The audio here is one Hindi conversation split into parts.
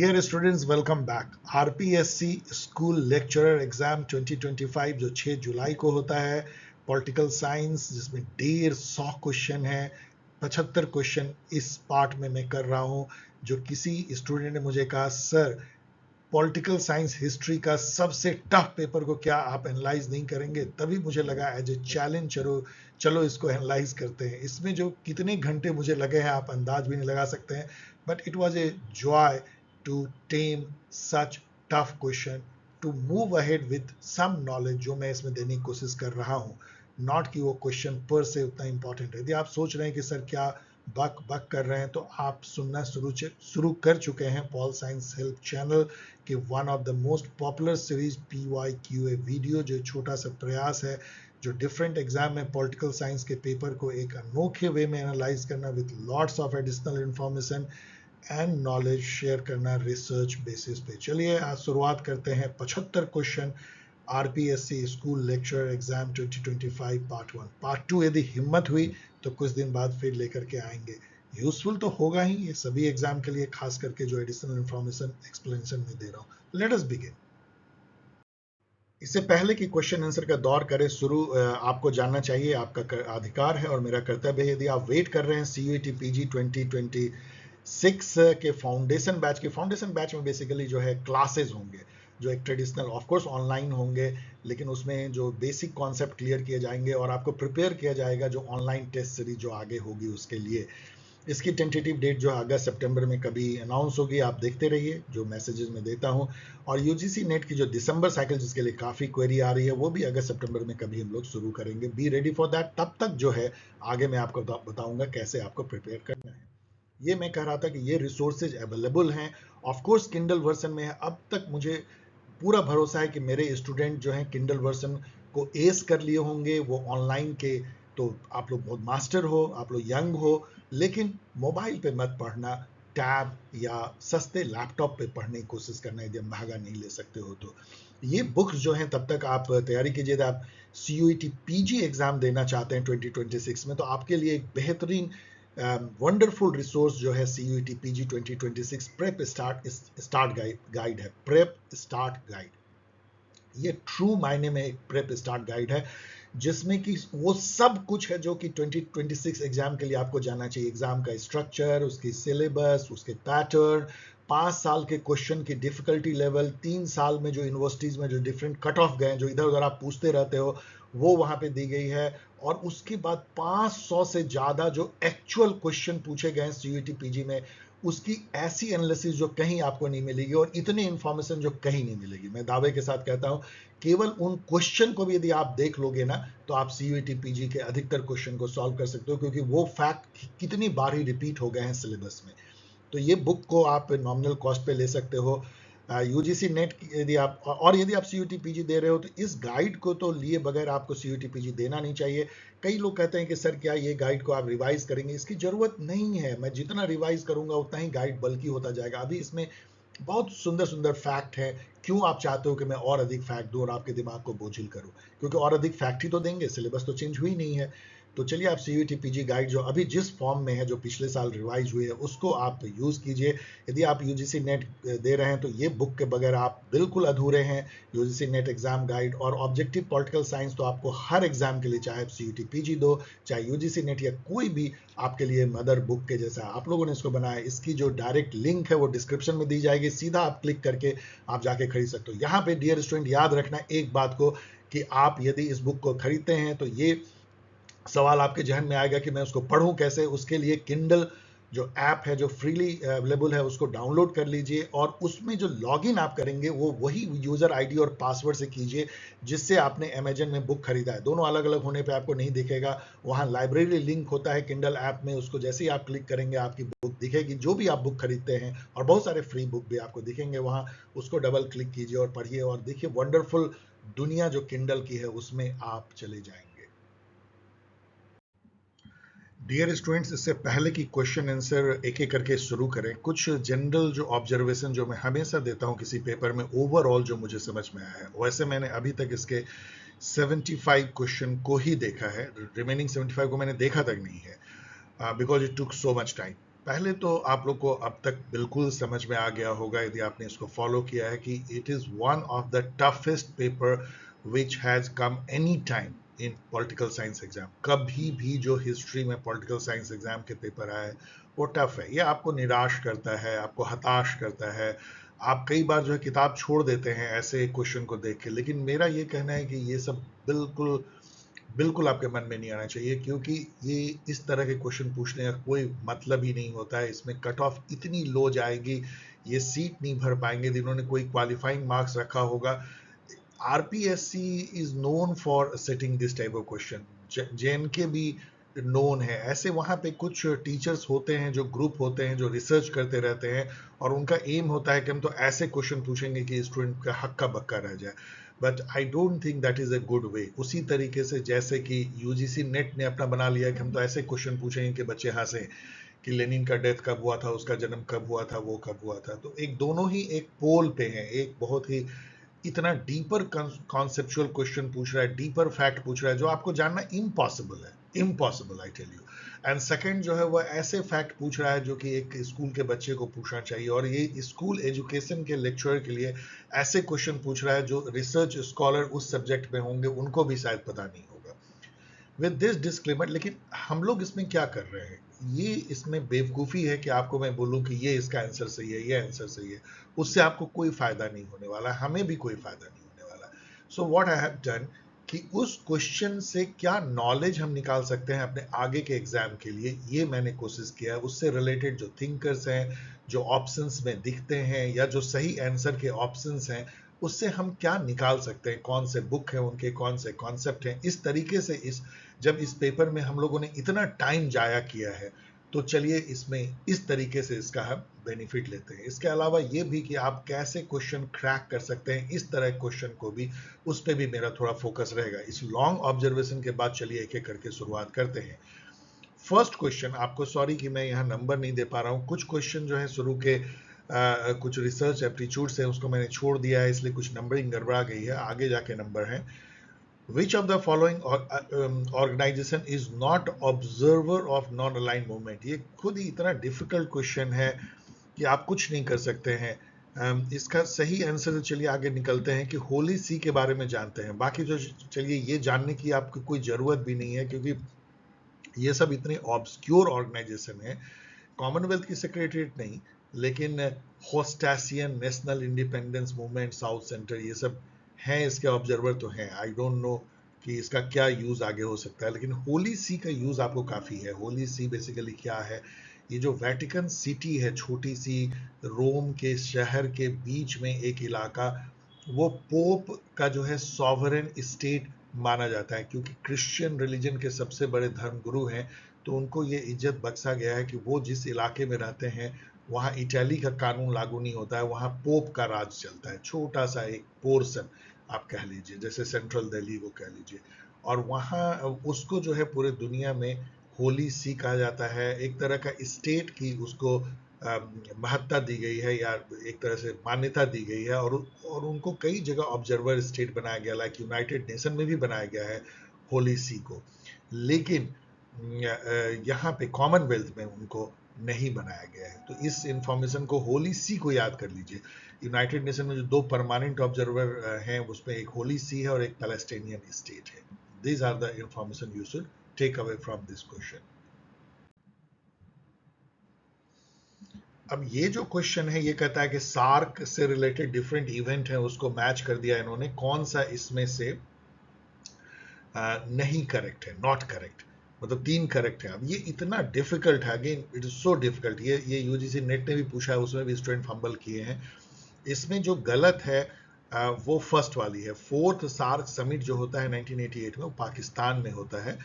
Dear students, welcome back. RPSC school lecturer exam 2025 जो 6 जुलाई को होता है, पॉलिटिकल साइंस, जिसमें 150 क्वेश्चन है। 75 क्वेश्चन इस पार्ट में मैं कर रहा हूं। जो किसी स्टूडेंट ने मुझे कहा, सर पॉलिटिकल साइंस हिस्ट्री का सबसे टफ पेपर को क्या आप एनालाइज नहीं करेंगे, तभी मुझे लगा एज ए चैलेंज चलो इसको एनालाइज करते हैं। इसमें जो कितने घंटे मुझे लगे हैं आप अंदाज भी नहीं लगा सकते हैं, but it was a joy to tame such tough question, to move ahead with some knowledge जो मैं इसमें देने की कोशिश कर रहा हूँ। नॉट कि वो क्वेश्चन पर से उतना इंपॉर्टेंट है। यदि आप सोच रहे हैं कि सर क्या बक बक कर रहे हैं, तो आप सुनना शुरू कर चुके हैं पॉल साइंस हेल्प चैनल कि one of the most popular series PYQA video, जो छोटा सा प्रयास है जो डिफरेंट एग्जाम में पॉलिटिकल साइंस के पेपर को एक अनोखे वे में एनालाइज करना with lots of additional information and knowledge share करना रिसर्च बेसिस पे। चलिए आज शुरुआत करते हैं 75 question RPSC school lecture exam 2025 part 1। Part 2 यदि हिम्मत हुई तो कुछ दिन बाद फिर लेकर के आएंगे। यूजफुल तो होगा ही ये सभी एग्जाम के लिए, खास करके जो एडिशनल इंफॉर्मेशन एक्सप्लेनेशन में दे रहा हूं। Let us begin. इससे पहले कि क्वेश्चन आंसर का दौर करें शुरू, आपको जानना चाहिए, आपका अधिकार है और मेरा कर्तव्य है। यदि आप वेट कर रहे हैं CUET PG 2026 के फाउंडेशन बैच में बेसिकली जो है क्लासेस होंगे, जो एक ट्रेडिशनल ऑफ कोर्स ऑनलाइन होंगे, लेकिन उसमें जो बेसिक कॉन्सेप्ट क्लियर किए जाएंगे और आपको प्रिपेयर किया जाएगा जो ऑनलाइन टेस्ट सीरीज जो आगे होगी उसके लिए। इसकी टेंटेटिव डेट जो अगस्त सितंबर में कभी अनाउंस होगी, आप देखते रहिए जो मैसेजेस में देता हूं। और यूजीसी नेट की जो दिसंबर साइकिल जिसके लिए काफ़ी क्वेरी आ रही है, वो भी अगस्त सितंबर में कभी हम लोग शुरू करेंगे। Be ready for that. तब तक जो है आगे मैं आपको बताऊंगा कैसे आपको प्रिपेयर करना है। ये मैं कह रहा था कि ये रिसोर्सेज अवेलेबल हैं, ऑफ कोर्स किंडल वर्जन में है। अब तक मुझे पूरा भरोसा है कि मेरे स्टूडेंट जो हैं किंडल वर्जन को एस कर लिए होंगे, वो ऑनलाइन के, तो आप लोग बहुत मास्टर हो, आप लोग यंग हो, लेकिन मोबाइल पे मत पढ़ना, टैब या सस्ते लैपटॉप पे पढ़ने की कोशिश करना यदि महंगा नहीं ले सकते हो तो। ये बुक्स जो हैं तब तक आप तैयारी कीजिए। आप CUET PG एग्जाम देना चाहते हैं 2026 में, तो आपके लिए एक बेहतरीन वंडरफुल रिसोर्स जो है CUET PG 2026 prep start guide है। प्रेप स्टार्ट गाइड ये ट्रू मायने में एक प्रेप स्टार्ट गाइड है, जिसमें कि वो सब कुछ है जो कि 2026 एग्जाम के लिए आपको जानना चाहिए। एग्जाम का स्ट्रक्चर, उसकी सिलेबस, उसके पैटर्न, 5 साल के क्वेश्चन की डिफिकल्टी लेवल, 3 साल में जो यूनिवर्सिटीज में जो डिफरेंट कट ऑफ गए, जो इधर उधर आप पूछते रहते हो, वो वहां पे दी गई है। और उसके बाद 500 से ज्यादा जो एक्चुअल क्वेश्चन पूछे गए CUET PG में, उसकी ऐसी एनालिसिस जो कहीं आपको नहीं मिलेगी, और इतनी इंफॉर्मेशन जो कहीं नहीं मिलेगी। मैं दावे के साथ कहता हूं, केवल उन क्वेश्चन को भी यदि आप देख लोगे ना, तो आप CUET PG के अधिकतर क्वेश्चन को सॉल्व कर सकते हो, क्योंकि वो फैक्ट कितनी बार ही रिपीट हो गए हैं सिलेबस में। तो ये बुक को आप नॉमिनल कॉस्ट पे ले सकते हो। यूजीसी नेट यदि आप, और यदि आप CUET PG दे रहे हो, तो इस गाइड को तो लिए बगैर आपको CUET PG देना नहीं चाहिए। कई लोग कहते हैं कि सर क्या ये गाइड को आप रिवाइज करेंगे? इसकी जरूरत नहीं है। मैं जितना रिवाइज करूंगा उतना ही गाइड बल्कि होता जाएगा। अभी इसमें बहुत सुंदर सुंदर फैक्ट है। क्यों आप चाहते हो कि मैं और अधिक फैक्ट दूं और आपके दिमाग को बोझिल करूं? क्योंकि और अधिक फैक्ट ही तो देंगे, सिलेबस तो चेंज हुई नहीं है। तो चलिए आप CUET PG गाइड जो अभी जिस फॉर्म में है, जो पिछले साल रिवाइज हुई है, उसको आप यूज कीजिए। यदि आप UGC नेट दे रहे हैं तो ये बुक के बगैर आप बिल्कुल अधूरे हैं। UGC नेट एग्जाम गाइड और ऑब्जेक्टिव पॉलिटिकल साइंस तो आपको हर एग्जाम के लिए, चाहे CUET PG दो, चाहे UGC नेट या कोई भी, आपके लिए मदर बुक के जैसा आप लोगों ने इसको बनाया। इसकी जो डायरेक्ट लिंक है वो डिस्क्रिप्शन में दी जाएगी, सीधा आप क्लिक करके आप जाके खरीद सकते हो। यहाँ पे डियर स्टूडेंट याद रखना एक बात को, कि आप यदि इस बुक को खरीदते हैं तो ये सवाल आपके जहन में आएगा कि मैं उसको पढ़ूं कैसे। उसके लिए किंडल जो ऐप है, जो फ्रीली अवेलेबल है, उसको डाउनलोड कर लीजिए, और उसमें जो लॉगिन आप करेंगे वो वही यूजर आईडी और पासवर्ड से कीजिए जिससे आपने अमेजन में बुक खरीदा है। दोनों अलग अलग होने पे आपको नहीं दिखेगा। वहाँ लाइब्रेरी लिंक होता है किंडल ऐप में, उसको जैसे ही आप क्लिक करेंगे आपकी बुक दिखेगी, जो भी आप बुक खरीदते हैं, और बहुत सारे फ्री बुक भी आपको दिखेंगे वहाँ। उसको डबल क्लिक कीजिए और पढ़िए, और देखिए वंडरफुल दुनिया जो किंडल की है उसमें आप चले जाएंगे। डियर स्टूडेंट्स, इससे पहले कि क्वेश्चन आंसर एक एक करके शुरू करें, कुछ जनरल जो ऑब्जर्वेशन जो मैं हमेशा देता हूं किसी पेपर में, ओवरऑल जो मुझे समझ में आया है। वैसे मैंने अभी तक इसके 75 क्वेश्चन को ही देखा है, रिमेनिंग 75 को मैंने देखा तक नहीं है, because it took so much time. पहले तो आप लोग को अब तक बिल्कुल समझ में आ गया होगा यदि आपने इसको फॉलो किया है कि it is one of the toughest paper which has come any time in political science exam. कभी भी जो हिस्ट्री में पॉलिटिकल साइंस एग्जाम के पेपर आए वो टफ है। ये आपको निराश करता है, आपको हताश करता है। आप कई बार जो है किताब छोड़ देते हैं ऐसे क्वेश्चन को देख के। लेकिन मेरा ये कहना है कि ये सब बिल्कुल बिल्कुल आपके मन में नहीं आना चाहिए, क्योंकि ये इस तरह के क्वेश्चन पूछने का कोई मतलब ही नहीं होता है। इसमें कट ऑफ इतनी लो जाएगी, ये सीट नहीं भर पाएंगे जिन्होंने कोई क्वालिफाइंग मार्क्स रखा होगा। RPSC is known for setting this type of question. JNK भी नोन है ऐसे। वहां पे कुछ टीचर्स होते हैं, जो ग्रुप होते हैं, जो रिसर्च करते रहते हैं, और उनका एम होता है कि हम तो ऐसे क्वेश्चन पूछेंगे कि स्टूडेंट का हक्का बक्का रह जाए। But I don't think that is a good way. उसी तरीके से जैसे कि यूजीसी नेट ने अपना बना लिया कि हम तो ऐसे क्वेश्चन पूछेंगे कि बच्चे हंसे कि लेनिन का डेथ कब हुआ था, उसका जन्म कब हुआ था, वो कब हुआ था। तो एक दोनों ही एक पोल पे हैं। एक बहुत ही इतना डीपर कॉन्सेप्चुअल क्वेश्चन पूछ रहा है, डीपर फैक्ट पूछ रहा है जो आपको जानना इम्पॉसिबल है, impossible I tell you. And second जो है वो ऐसे फैक्ट पूछ रहा है जो कि एक स्कूल के बच्चे को पूछना चाहिए, और ये स्कूल एजुकेशन के लेक्चरर के लिए ऐसे क्वेश्चन पूछ रहा है जो रिसर्च स्कॉलर उस सब्जेक्ट में होंगे उनको भी शायद पता नहीं होगा। विद दिस डिस्क्लेमर, लेकिन हम लोग इसमें क्या कर रहे हैं, ये इसमें बेवकूफ़ी है कि आपको मैं बोलूं कि ये इसका आंसर सही है, ये आंसर सही है। उससे आपको कोई फायदा नहीं होने वाला, हमें भी कोई फायदा नहीं होने वाला। So what I have done कि उस क्वेश्चन से क्या नॉलेज हम निकाल सकते हैं अपने आगे के एग्जाम के लिए, ये मैंने कोशिश किया है। उससे रिलेटेड जो थिंकर्स हैं, जो ऑप्शंस में दिखते हैं, या जो सही आंसर के ऑप्शंस हैं, उससे हम क्या निकाल सकते हैं, कौन से बुक हैं उनके, कौन से कॉन्सेप्ट हैं। इस तरीके से जब इस पेपर में हम लोगों ने इतना टाइम जाया किया है, तो चलिए इसमें इस तरीके से इसका हम बेनिफिट लेते हैं। इसके अलावा ये भी कि आप कैसे क्वेश्चन क्रैक कर सकते हैं, इस तरह क्वेश्चन को भी, उस पर भी मेरा थोड़ा फोकस रहेगा। इस लॉन्ग ऑब्जर्वेशन के बाद चलिए एक एक करके शुरुआत करते हैं। फर्स्ट क्वेश्चन, आपको सॉरी कि मैं यहाँ नंबर नहीं दे पा रहा हूँ। कुछ क्वेश्चन जो है शुरू के कुछ रिसर्च एप्टीट्यूड से उसको मैंने छोड़ दिया है, इसलिए कुछ नंबरिंग गड़बड़ा गई है, आगे जाके नंबर है। Which of the following organization is not observer of non-aligned movement? ये खुद ही इतना डिफिकल्ट क्वेश्चन है कि आप कुछ नहीं कर सकते हैं। इसका सही आंसर, चलिए आगे निकलते हैं कि होली सी के बारे में जानते हैं। बाकी जो, चलिए ये जानने की आपको कोई ज़रूरत भी नहीं है, क्योंकि ये सब इतने ऑब्सक्योर ऑर्गेनाइजेशन है। कॉमनवेल्थ की सेक्रेटरीट नहीं, लेकिन होस्टासियन, national independence movement, south centre, ये सब हैं, इसके ऑब्जर्वर तो हैं। आई डोंट नो कि इसका क्या यूज़ आगे हो सकता है, लेकिन होली सी का यूज़ आपको काफ़ी है। होली सी बेसिकली क्या है, ये जो वेटिकन सिटी है, छोटी सी रोम के शहर के बीच में एक इलाका, वो पोप का जो है सॉवरेन स्टेट माना जाता है, क्योंकि क्रिश्चियन रिलीजन के सबसे बड़े धर्मगुरु हैं। तो उनको ये इज्जत बख्शा गया है कि वो जिस इलाके में रहते हैं वहाँ इटली का कानून लागू नहीं होता है, वहाँ पोप का राज चलता है। छोटा सा एक पोर्शन आप कह लीजिए, जैसे सेंट्रल दिल्ली को कह लीजिए। और वहाँ उसको जो है पूरे दुनिया में होली सी कहा जाता है। एक तरह का स्टेट की उसको महत्ता दी गई है, या एक तरह से मान्यता दी गई है। और उनको कई जगह ऑब्जर्वर स्टेट बनाया गया, लाइक यूनाइटेड नेशन में भी बनाया गया है होली सी को। लेकिन यहाँ पे कॉमनवेल्थ में उनको नहीं बनाया गया है। तो इस इंफॉर्मेशन को, होली सी को याद कर लीजिए। यूनाइटेड नेशन में जो दो परमानेंट ऑब्जर्वर हैं, उसमें एक होली सी है और एक पैलेस्टीनियन स्टेट है। These are the information you should take away from this question. अब ये जो क्वेश्चन है, ये कहता है कि सार्क से रिलेटेड डिफरेंट इवेंट है, उसको मैच कर दिया इन्होंने, कौन सा इसमें से नहीं करेक्ट है, नॉट करेक्ट। मतलब 3 करेक्ट है। अब ये इतना डिफिकल्ट है, again it is so difficult. ये यूजीसी नेट ने भी पूछा है, उसमें भी स्टूडेंट फंबल किए हैं। इसमें जो गलत है वो फर्स्ट वाली है। फोर्थ सार्क समिट जो होता है 1988 में, वो पाकिस्तान में होता है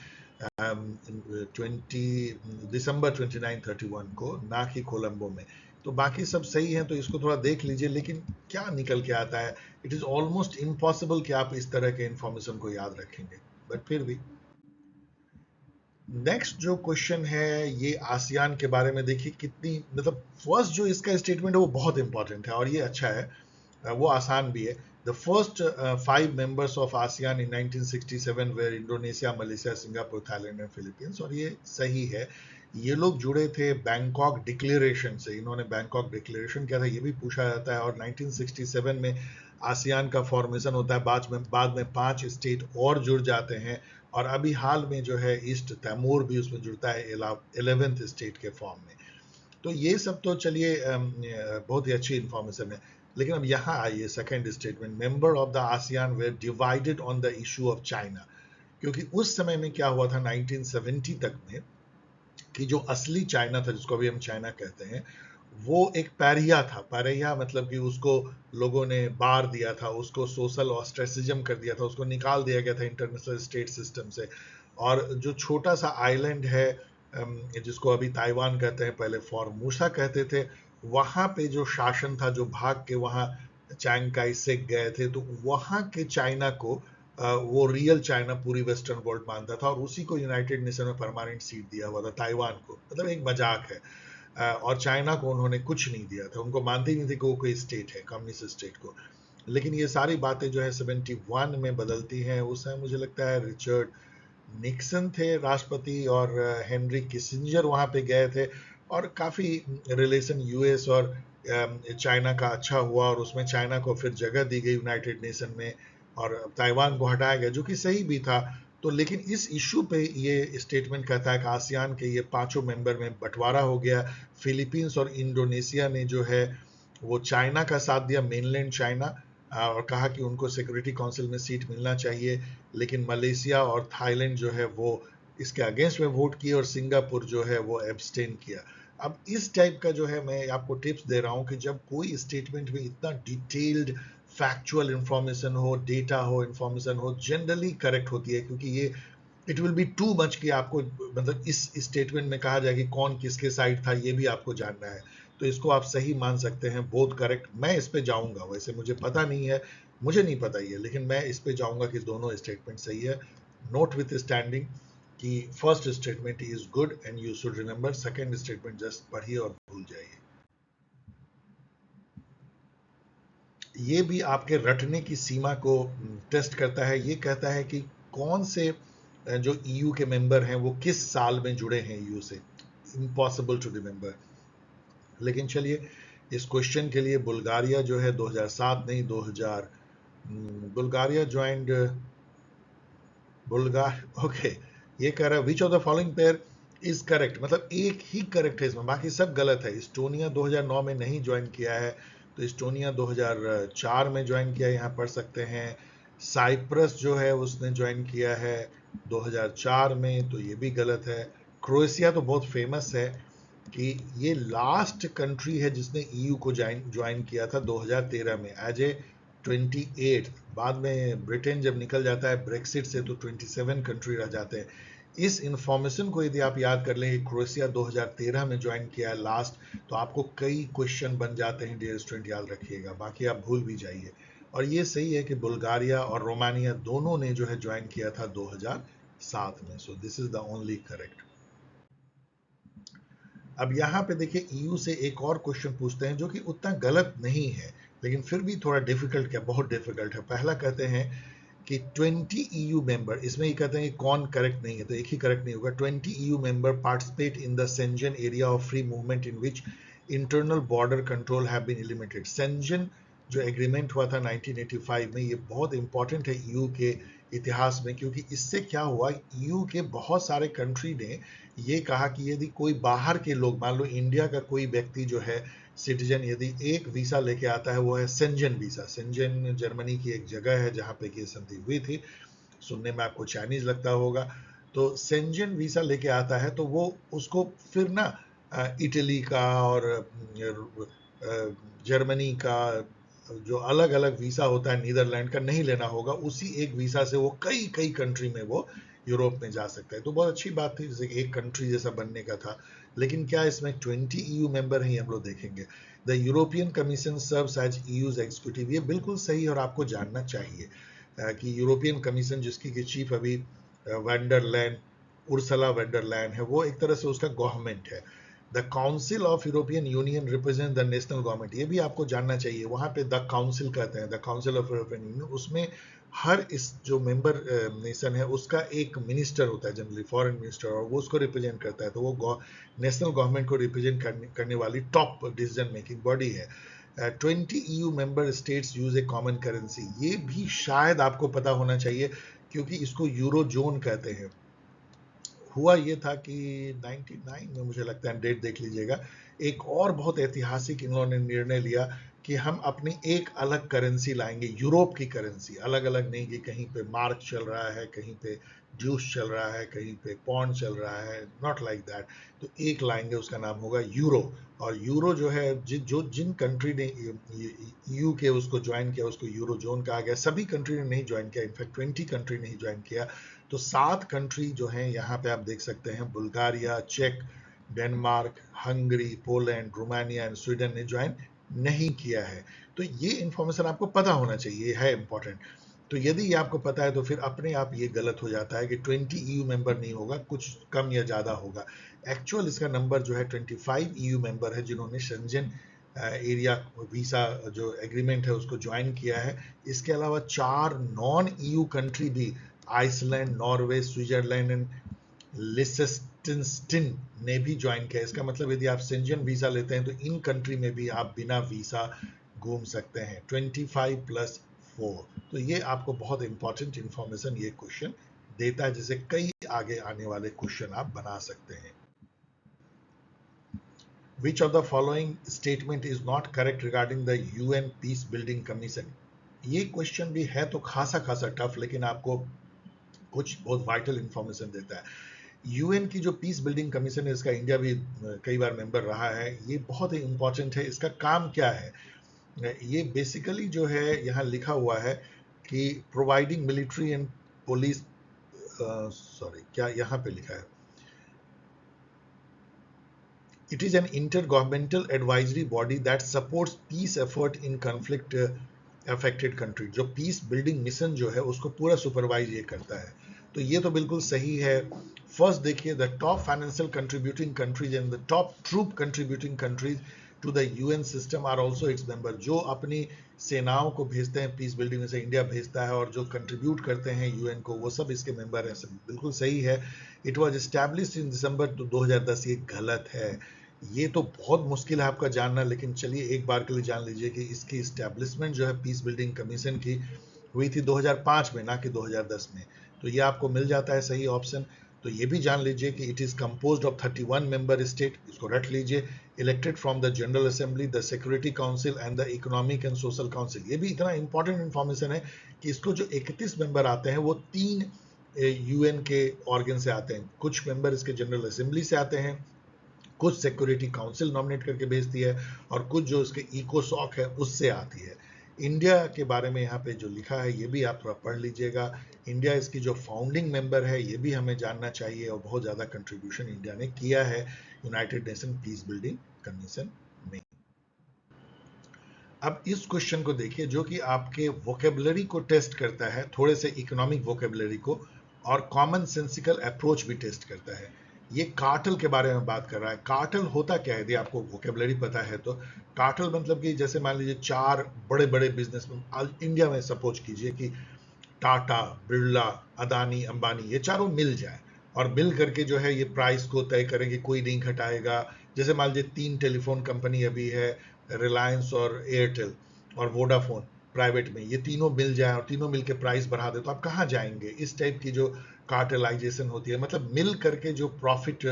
दिसंबर 29-31 को, ना कि कोलंबो में। तो बाकी सब सही है, तो इसको थोड़ा देख लीजिए। लेकिन क्या निकल के आता है, इट इज ऑलमोस्ट इम्पॉसिबल कि आप इस तरह के इंफॉर्मेशन को याद रखेंगे, बट फिर भी। नेक्स्ट जो क्वेश्चन है, ये आसियान के बारे में। देखिए कितनी, मतलब फर्स्ट जो इसका स्टेटमेंट है वो बहुत इंपॉर्टेंट है, और ये अच्छा है, वो आसान भी है। The first 5 members of ASEAN in 1967 were Indonesia, Malaysia, Singapore, Thailand and Philippines. और ये सही है। ये लोग जुड़े थे बैंकॉक डिक्लेरेशन से। इन्होंने बैंकॉक डिक्लेरेशन किया था, ये भी पूछा जाता है। और 1967 में आसियान का फॉर्मेशन होता है, बाद में 5 स्टेट और जुड़ जाते हैं, और अभी हाल में जो है ईस्ट तैमूर भी उसमें जुड़ता है 11th स्टेट के फॉर्म में। तो ये सब तो चलिए बहुत ही अच्छी इंफॉर्मेशन है। लेकिन अब यहाँ आइए second statement, member of the ASEAN were divided on the issue of China. क्योंकि उस समय में क्या हुआ था 1970 तक में, कि जो असली चाइना था, जिसको अभी हम चाइना कहते हैं, वो एक पैरिया था। पैरिया मतलब कि उसको लोगों ने बार दिया था, उसको सोशल ऑस्ट्रेसिज्म कर दिया था, उसको निकाल दिया गया था इंटरनेशनल स्टेट सिस्टम से। और जो छोटा सा आइलैंड है जिसको अभी ताइवान कहते हैं, पहले फॉर्मूसा कहते थे, वहाँ पे जो शासन था, जो भाग के वहाँ चांग काई शेक गए थे, तो वहाँ के चाइना को वो रियल चाइना पूरी वेस्टर्न वर्ल्ड मानता था, और उसी को यूनाइटेड नेशन में परमानेंट सीट दिया हुआ था ताइवान को। मतलब एक मजाक है। और चाइना को उन्होंने कुछ नहीं दिया था, उनको मानते ही नहीं थे कि वो कोई स्टेट है, कम्युनिस्ट स्टेट को। लेकिन ये सारी बातें जो है 71 में बदलती हैं। उस समय मुझे लगता है रिचर्ड निक्सन थे राष्ट्रपति, और हेनरी किसिंजर वहाँ पे गए थे, और काफ़ी रिलेशन यूएस और चाइना का अच्छा हुआ, और उसमें चाइना को फिर जगह दी गई यूनाइटेड नेशन में, और ताइवान को हटाया गया, जो कि सही भी था। तो लेकिन इस इशू पे ये स्टेटमेंट कहता है कि आसियान के ये 5 मेंबर में बंटवारा हो गया। फिलीपींस और इंडोनेशिया ने जो है वो चाइना का साथ दिया, मेनलैंड चाइना, और कहा कि उनको सिक्योरिटी काउंसिल में सीट मिलना चाहिए। लेकिन मलेशिया और थाईलैंड जो है वो इसके अगेंस्ट में वोट किए, और सिंगापुर जो है वो एब्सटेन किया। अब इस टाइप का जो है, मैं आपको टिप्स दे रहा हूँ कि जब कोई स्टेटमेंट में इतना डिटेल्ड फैक्चुअल इंफॉर्मेशन हो, डेटा हो, इंफॉर्मेशन हो, जनरली करेक्ट होती है। क्योंकि ये it will be too much कि आपको मतलब इस स्टेटमेंट में कहा जाए कि कौन किसके साइड था, ये भी आपको जानना है। तो इसको आप सही मान सकते हैं, बोथ करेक्ट। मैं इस पे जाऊंगा, वैसे मुझे पता नहीं है, मुझे नहीं पता ये, लेकिन मैं इस पे जाऊंगा कि दोनों स्टेटमेंट सही है। नोट विथ स्टैंडिंग कि first statement is good and you should remember, second statement just पढ़िए और भूल जाइए। ये भी आपके रटने की सीमा को टेस्ट करता है। ये कहता है कि कौन से जो ईयू के मेंबर हैं वो किस साल में जुड़े हैं ईयू से। Impossible to remember. लेकिन चलिए, इस क्वेश्चन के लिए बुल्गारिया जो है 2007 नहीं 2000, बुल्गारिया ज्वाइंड बुल्गार ओके। ये कह रहा है विच of the following pair is correct, मतलब एक ही करेक्ट है इसमें, बाकी सब गलत है। इस्टोनिया 2009 में नहीं ज्वाइन किया है, तो इस्टोनिया 2004 में ज्वाइन किया, यहाँ पढ़ सकते हैं। साइप्रस जो है उसने ज्वाइन किया है 2004 में, तो ये भी गलत है। क्रोएशिया तो बहुत फेमस है कि ये लास्ट कंट्री है जिसने ईयू को ज्वाइन किया था 2013 में एज ए 28। बाद में ब्रिटेन जब निकल जाता है ब्रेक्सिट से, तो 27 कंट्री रह जाते हैं। इस इंफॉर्मेशन को यदि आप याद कर लें कि क्रोएशिया 2013 में ज्वाइन किया है लास्ट, तो आपको कई क्वेश्चन बन जाते हैं डियर स्टूडेंट, याद रखिएगा, बाकी आप भूल भी जाइए। और ये सही है कि बुल्गारिया और रोमानिया दोनों ने जो है ज्वाइन किया था 2007 में। So this is the only correct. अब यहाँ पे देखिए ईयू से एक और क्वेश्चन पूछते हैं जो कि उतना गलत नहीं है, लेकिन फिर भी थोड़ा डिफिकल्ट, क्या बहुत डिफिकल्ट है। पहला कहते हैं कि 20 ईयू मेंबर, इसमें ही कहते हैं कि कौन करेक्ट नहीं है, तो एक ही करेक्ट नहीं होगा। 20 EU member participate in the Schengen area of free movement in which internal border control have been eliminated. Schengen जो एग्रीमेंट हुआ था 1985 में, ये बहुत इंपॉर्टेंट है ईयू के इतिहास में, क्योंकि इससे क्या हुआ, ईयू के बहुत सारे कंट्री ने ये कहा कि यदि कोई बाहर के लोग, मान लो इंडिया का कोई व्यक्ति जो है सिटीजन, यदि एक वीसा लेके आता है, वो है सेंजन वीसा। सेंजन जर्मनी की एक जगह है जहाँ पे ये संधि हुई थी, सुनने में आपको चाइनीज लगता होगा। तो सेंजन वीसा लेके आता है, तो वो उसको फिर ना इटली का और जर्मनी का जो अलग अलग वीसा होता है, नीदरलैंड का नहीं लेना होगा। उसी एक वीसा से वो कई कई कंट्री में वो यूरोप में जा सकता है। तो बहुत अच्छी बात थी, जैसे एक कंट्री जैसा बनने का था। लेकिन क्या इसमें 20 ईयू मेंबर हैं, हम लोग देखेंगे। The European Commission serves as EU's executive, ये बिल्कुल सही और आपको जानना चाहिए कि यूरोपियन कमीशन जिसकी की चीफ अभी वेंडरलैंड, उर्सला वेंडरलैंड है, वो एक तरह से उसका गवर्नमेंट है। The council of European union represent the national government, ये भी आपको जानना चाहिए। वहां पे द काउंसिल कहते हैं, the council of European union, उसमें हर इस जो मेंबर नेशन है उसका एक मिनिस्टर होता है, जनरली फॉरेन मिनिस्टर, और वो उसको रिप्रेजेंट करता है। तो वो नेशनल गवर्नमेंट को रिप्रेजेंट करने वाली टॉप डिसीजन मेकिंग बॉडी है। 20 EU मेंबर स्टेट्स यूज ए कॉमन करेंसी, ये भी शायद आपको पता होना चाहिए क्योंकि इसको यूरो जोन कहते हैं। हुआ ये था कि 99 में, मुझे लगता है, डेट देख लीजिएगा, एक और बहुत ऐतिहासिक इन्होंने निर्णय लिया कि हम अपनी एक अलग करेंसी लाएंगे, यूरोप की करेंसी, अलग अलग नहीं कि कहीं पे मार्क चल रहा है, कहीं पे ड्यूस चल रहा है, कहीं पे पॉन्ड चल रहा है, नॉट लाइक दैट। तो एक लाएंगे, उसका नाम होगा यूरो। और यूरो जो है, जिन कंट्री ने ईयू के उसको ज्वाइन किया उसको यूरो जोन कहा गया। सभी कंट्री ने नहीं ज्वाइन किया, इनफैक्ट 20 कंट्री ने ज्वाइन किया। तो 7 कंट्री जो हैं यहाँ पे आप देख सकते हैं, बुल्गारिया, चेक, Denmark, Hungary, Poland, Romania and Sweden ने ज्वाइन नहीं किया है। तो ये इंफॉर्मेशन आपको पता होना चाहिए, है इंपॉर्टेंट। तो यदि ये आपको पता है तो फिर अपने आप ये गलत हो जाता है कि 20 EU मेंबर नहीं होगा, कुछ कम या ज़्यादा होगा। एक्चुअल इसका नंबर जो है 25 EU मेंबर है जिन्होंने शेंजन एरिया वीसा जो एग्रीमेंट है उसको ज्वाइन किया है। इसके अलावा 4 नॉन EU कंट्री भी, आइसलैंड, नॉर्वे, स्विट्जरलैंड एंड लिechtenstein ने भी ज्वाइन किया। इसका मतलब यदि आप शेंजन वीजा लेते हैं तो इन कंट्री में भी आप बिना वीसा घूम सकते हैं। 25 प्लस 4, तो ये आपको बहुत इंपॉर्टेंट इंफॉर्मेशन ये क्वेश्चन देता है, जिसे कई आगे आने वाले क्वेश्चन आप बना सकते हैं। Which of the following statement is not correct regarding the UN Peace Building Commission? ये क्वेश्चन भी है तो खासा टफ, लेकिन आपको कुछ बहुत वाइटल इंफॉर्मेशन देता है। यूएन की जो पीस बिल्डिंग कमीशन है, इसका इंडिया भी कई बार मेंबर रहा है, ये बहुत ही इंपॉर्टेंट है। इसका काम क्या है? ये बेसिकली जो है यहाँ लिखा हुआ है कि providing military and police, sorry क्या यहाँ पे लिखा है, it is an intergovernmental advisory body that supports peace effort in conflict affected country. जो पीस बिल्डिंग मिशन जो है उसको पूरा सुपरवाइज ये करता है। तो ये तो बिल्कुल सही है। फर्स्ट देखिए, the top financial contributing countries and the top troop contributing countries to the UN system are also its member. जो अपनी सेनाओं को भेजते हैं पीस बिल्डिंग में से इंडिया भेजता है, और जो कंट्रीब्यूट करते हैं यूएन को, वो सब इसके मेंबर हैं। सब बिल्कुल सही है। इट वॉज एस्टैब्लिश इन दिसंबर 2010, ये गलत है। ये तो बहुत मुश्किल है आपका जानना, लेकिन चलिए एक बार के लिए जान लीजिए कि इसकी इस्टेब्लिशमेंट जो है पीस बिल्डिंग कमीशन की हुई थी 2005 में, ना कि 2010 में। तो ये आपको मिल जाता है सही ऑप्शन। तो ये भी जान लीजिए कि it is composed of 31 member state, इसको रट लीजिए, elected from the general assembly, the security council and the economic and social council. ये भी इतना इंपॉर्टेंट इंफॉर्मेशन है कि इसको जो 31 मेंबर आते हैं वो 3 यूएन के ऑर्गन से आते हैं। कुछ मेंबर इसके जनरल असेंबली से आते हैं, कुछ सिक्योरिटी काउंसिल नॉमिनेट करके भेजती है, और कुछ जो इसके इकोसॉक है उससे आती है। इंडिया के बारे में यहाँ पे जो लिखा है ये भी आप थोड़ा पढ़ लीजिएगा। इंडिया इसकी जो फाउंडिंग मेंबर है ये भी हमें जानना चाहिए, और बहुत ज़्यादा कंट्रीब्यूशन इंडिया ने किया है United nation peace building commission में। अब इस क्वेश्चन को देखिए जो कि आपके वोकेबलरी को टेस्ट करता है, थोड़े से इकोनॉमिक वोकेबलरी को, और कॉमन सेंसिकल अप्रोच भी टेस्ट करता है। ये कार्टल के बारे में बात कर रहा है। कार्टल होता क्या है, यदि आपको वोकेबलरी पता है तो? कार्टल मतलब कि जैसे मान लीजिए 4 बड़े बड़े बिजनेस इंडिया में, सपोज कीजिए कि टाटा, बिरला, अदानी, अंबानी, ये चारों मिल जाए, और मिल करके जो है ये प्राइस को तय करेंगे, कोई नहीं घटाएगा। जैसे मान लीजिए 3 टेलीफोन कंपनी अभी है, रिलायंस और एयरटेल और वोडाफोन प्राइवेट में, ये तीनों मिल जाए और तीनों मिल के प्राइस बढ़ा दे, तो आप कहाँ जाएंगे? इस टाइप की जो कार्टलाइजेशन होती है, मतलब मिल करके जो प्रॉफिट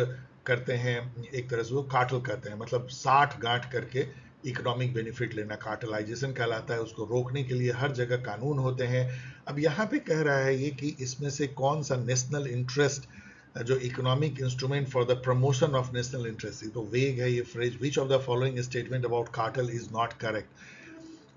करते हैं, एक तरह से वो कार्टल करते हैं, मतलब 60 गांठ करके इकोनॉमिक बेनिफिट लेना कार्टलाइजेशन कहलाता है। उसको रोकने के लिए हर जगह कानून होते हैं। अब यहाँ पे कह रहा है ये कि इसमें से कौन सा नेशनल इंटरेस्ट, जो economic instrument for the promotion of national interest, तो वेग है ये phrase. Which of the following statement about cartel is not correct?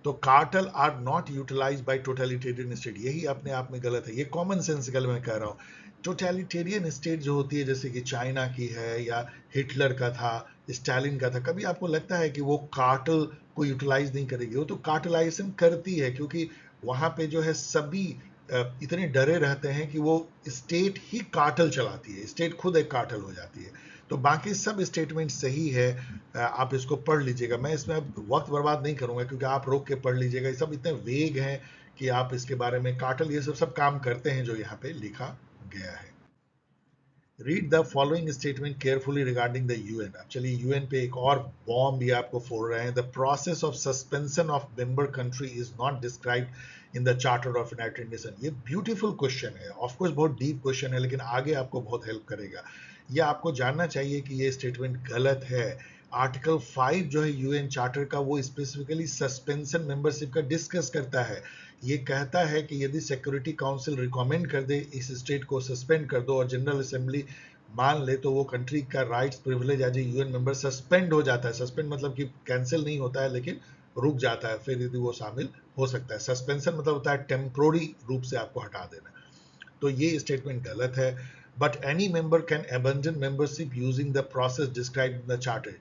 तो cartel are not utilise by totalitarian state, यही अपने आप में गलत है। ये कॉमन सेंसिकल मैं कह रहा हूँ। टोटलिटेरियन स्टेट जो होती है, जैसे कि चाइना की है, या हिटलर का था, स्टालिन का था, कभी आपको लगता है कि वो कार्टल को यूटिलाइज नहीं करेगी? वो तो कार्टलाइजेशन करती है, क्योंकि वहां पे जो है सभी इतने डरे रहते हैं कि वो स्टेट ही कार्टल चलाती है, स्टेट खुद एक कार्टल हो जाती है। तो बाकी सब स्टेटमेंट सही है, आप इसको पढ़ लीजिएगा। मैं इसमें अब वक्त बर्बाद नहीं करूंगा क्योंकि आप रोक के पढ़ लीजिएगा। ये सब इतने वेग हैं कि आप इसके बारे में काटल ये सब काम करते हैं जो यहाँ पे लिखा गया है। Read the following statement carefully regarding the UN. अब चलिए यूएन पे एक और बॉम्ब भी आपको फोड़ रहे हैं। The process of suspension of member country is not described in the charter of United nation. ये ब्यूटीफुल क्वेश्चन है, ऑफकोर्स बहुत डीप क्वेश्चन है, लेकिन आगे आपको बहुत हेल्प करेगा। ये आपको जानना चाहिए कि ये स्टेटमेंट गलत है। आर्टिकल 5 जो है यूएन चार्टर का, वो स्पेसिफिकली सस्पेंशन मेंबरशिप का डिस्कस करता है। ये कहता है कि यदि सिक्योरिटी काउंसिल रिकमेंड कर दे इस स्टेट को सस्पेंड कर दो और जनरल असेंबली मान ले, तो वो कंट्री का rights privilege as a UN member suspend हो जाता है। सस्पेंड मतलब कि कैंसिल नहीं होता है लेकिन रुक जाता है, फिर यदि वो शामिल हो सकता है। सस्पेंशन मतलब होता है टेम्पोररी रूप से आपको हटा देना। तो ये स्टेटमेंट गलत है। But any member can abandon membership using the process described in the charter.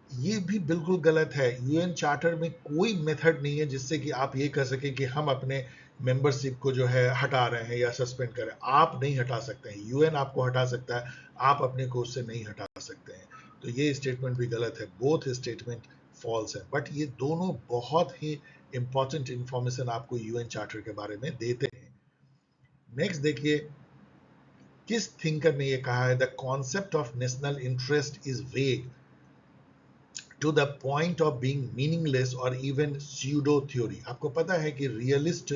ये भी बिल्कुल गलत है। यूएन चार्टर में कोई मेथड नहीं है जिससे कि आप ये कह सकें कि हम अपने मेंबरशिप को जो है हटा रहे हैं या सस्पेंड कर रहे हैं। आप नहीं हटा सकते हैं, यूएन आपको हटा सकता है, आप अपने को उससे नहीं हटा सकते हैं। तो ये स्टेटमेंट भी गलत है। बोथ स्टेटमेंट फॉल्स है, बट ये दोनों बहुत ही इंपॉर्टेंट इंफॉर्मेशन आपको यूएन चार्टर के बारे में देते हैं। नेक्स्ट देखिए, किस थिंकर ने ये कहा है, the concept of national interest is वेग to the point of being meaningless or even pseudo theory। आपको पता है कि रियलिस्ट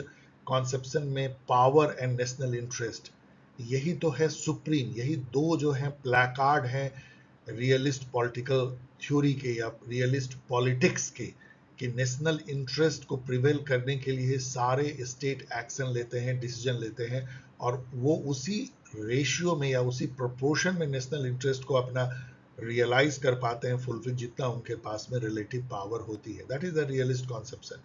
कॉन्सेप्शन में पावर एंड नेशनल इंटरेस्ट यही तो है सुप्रीम, यही दो जो है प्लैकार्ड हैं रियलिस्ट पॉलिटिकल थ्योरी के या रियलिस्ट पॉलिटिक्स के, कि नेशनल इंटरेस्ट को प्रिवेल करने के लिए सारे स्टेट एक्शन लेते हैं, डिसीजन लेते हैं, और वो उसी रेशियो में या उसी प्रोपोर्शन में नेशनल इंटरेस्ट को अपना रियलाइज कर पाते हैं, फुलफिल, जितना उनके पास में रिलेटिव पावर होती है। That is the realist conception.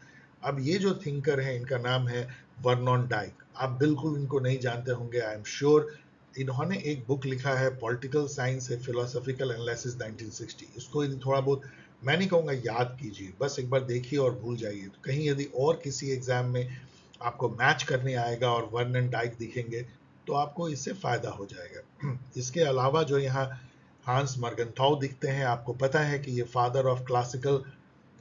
अब ये जो थिंकर है इनका नाम है वर्नॉन डाइक। आप बिल्कुल इनको नहीं जानते होंगे, आई एम श्योर। इन्होंने एक बुक लिखा है पॉलिटिकल साइंस ए फिलोसॉफिकल एनालिसिस 1960। इसको थोड़ा बहुत, मैं नहीं कहूँगा याद कीजिए, बस एक बार देखिए और भूल जाइए। तो कहीं यदि और किसी एग्जाम में आपको मैच करने आएगा और वर्नन डाइक दिखेंगे तो आपको इससे फायदा हो जाएगा। इसके अलावा जो यहाँ हांस मर्गनथाउ दिखते हैं, आपको पता है कि ये फादर ऑफ क्लासिकल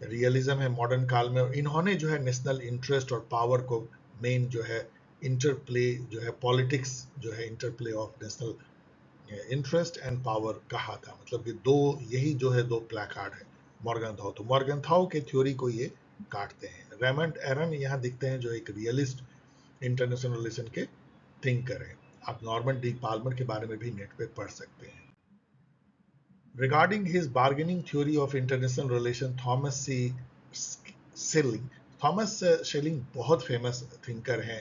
रियलिज्म है मॉडर्न काल में, और इन्होंने जो है नेशनल इंटरेस्ट और पावर को मेन जो है इंटरप्ले जो है पॉलिटिक्स जो है interplay of national interest and power कहा था। मतलब कि दो, यही जो है दो प्लैकार्ड है मॉर्गनथाउ। तो मॉर्गनथाउ के थ्योरी को ये काटते हैं। रेमंड एरन यहाँ दिखते हैं जो एक रियलिस्ट इंटरनेशनल रिलेशन के थिंकर है। आप नॉर्मन डी पाल्मर के बारे में भी नेट पे पढ़ सकते हैं। Regarding his bargaining theory of international relation, Thomas C. Schelling, Thomas shelling बहुत फेमस थिंकर हैं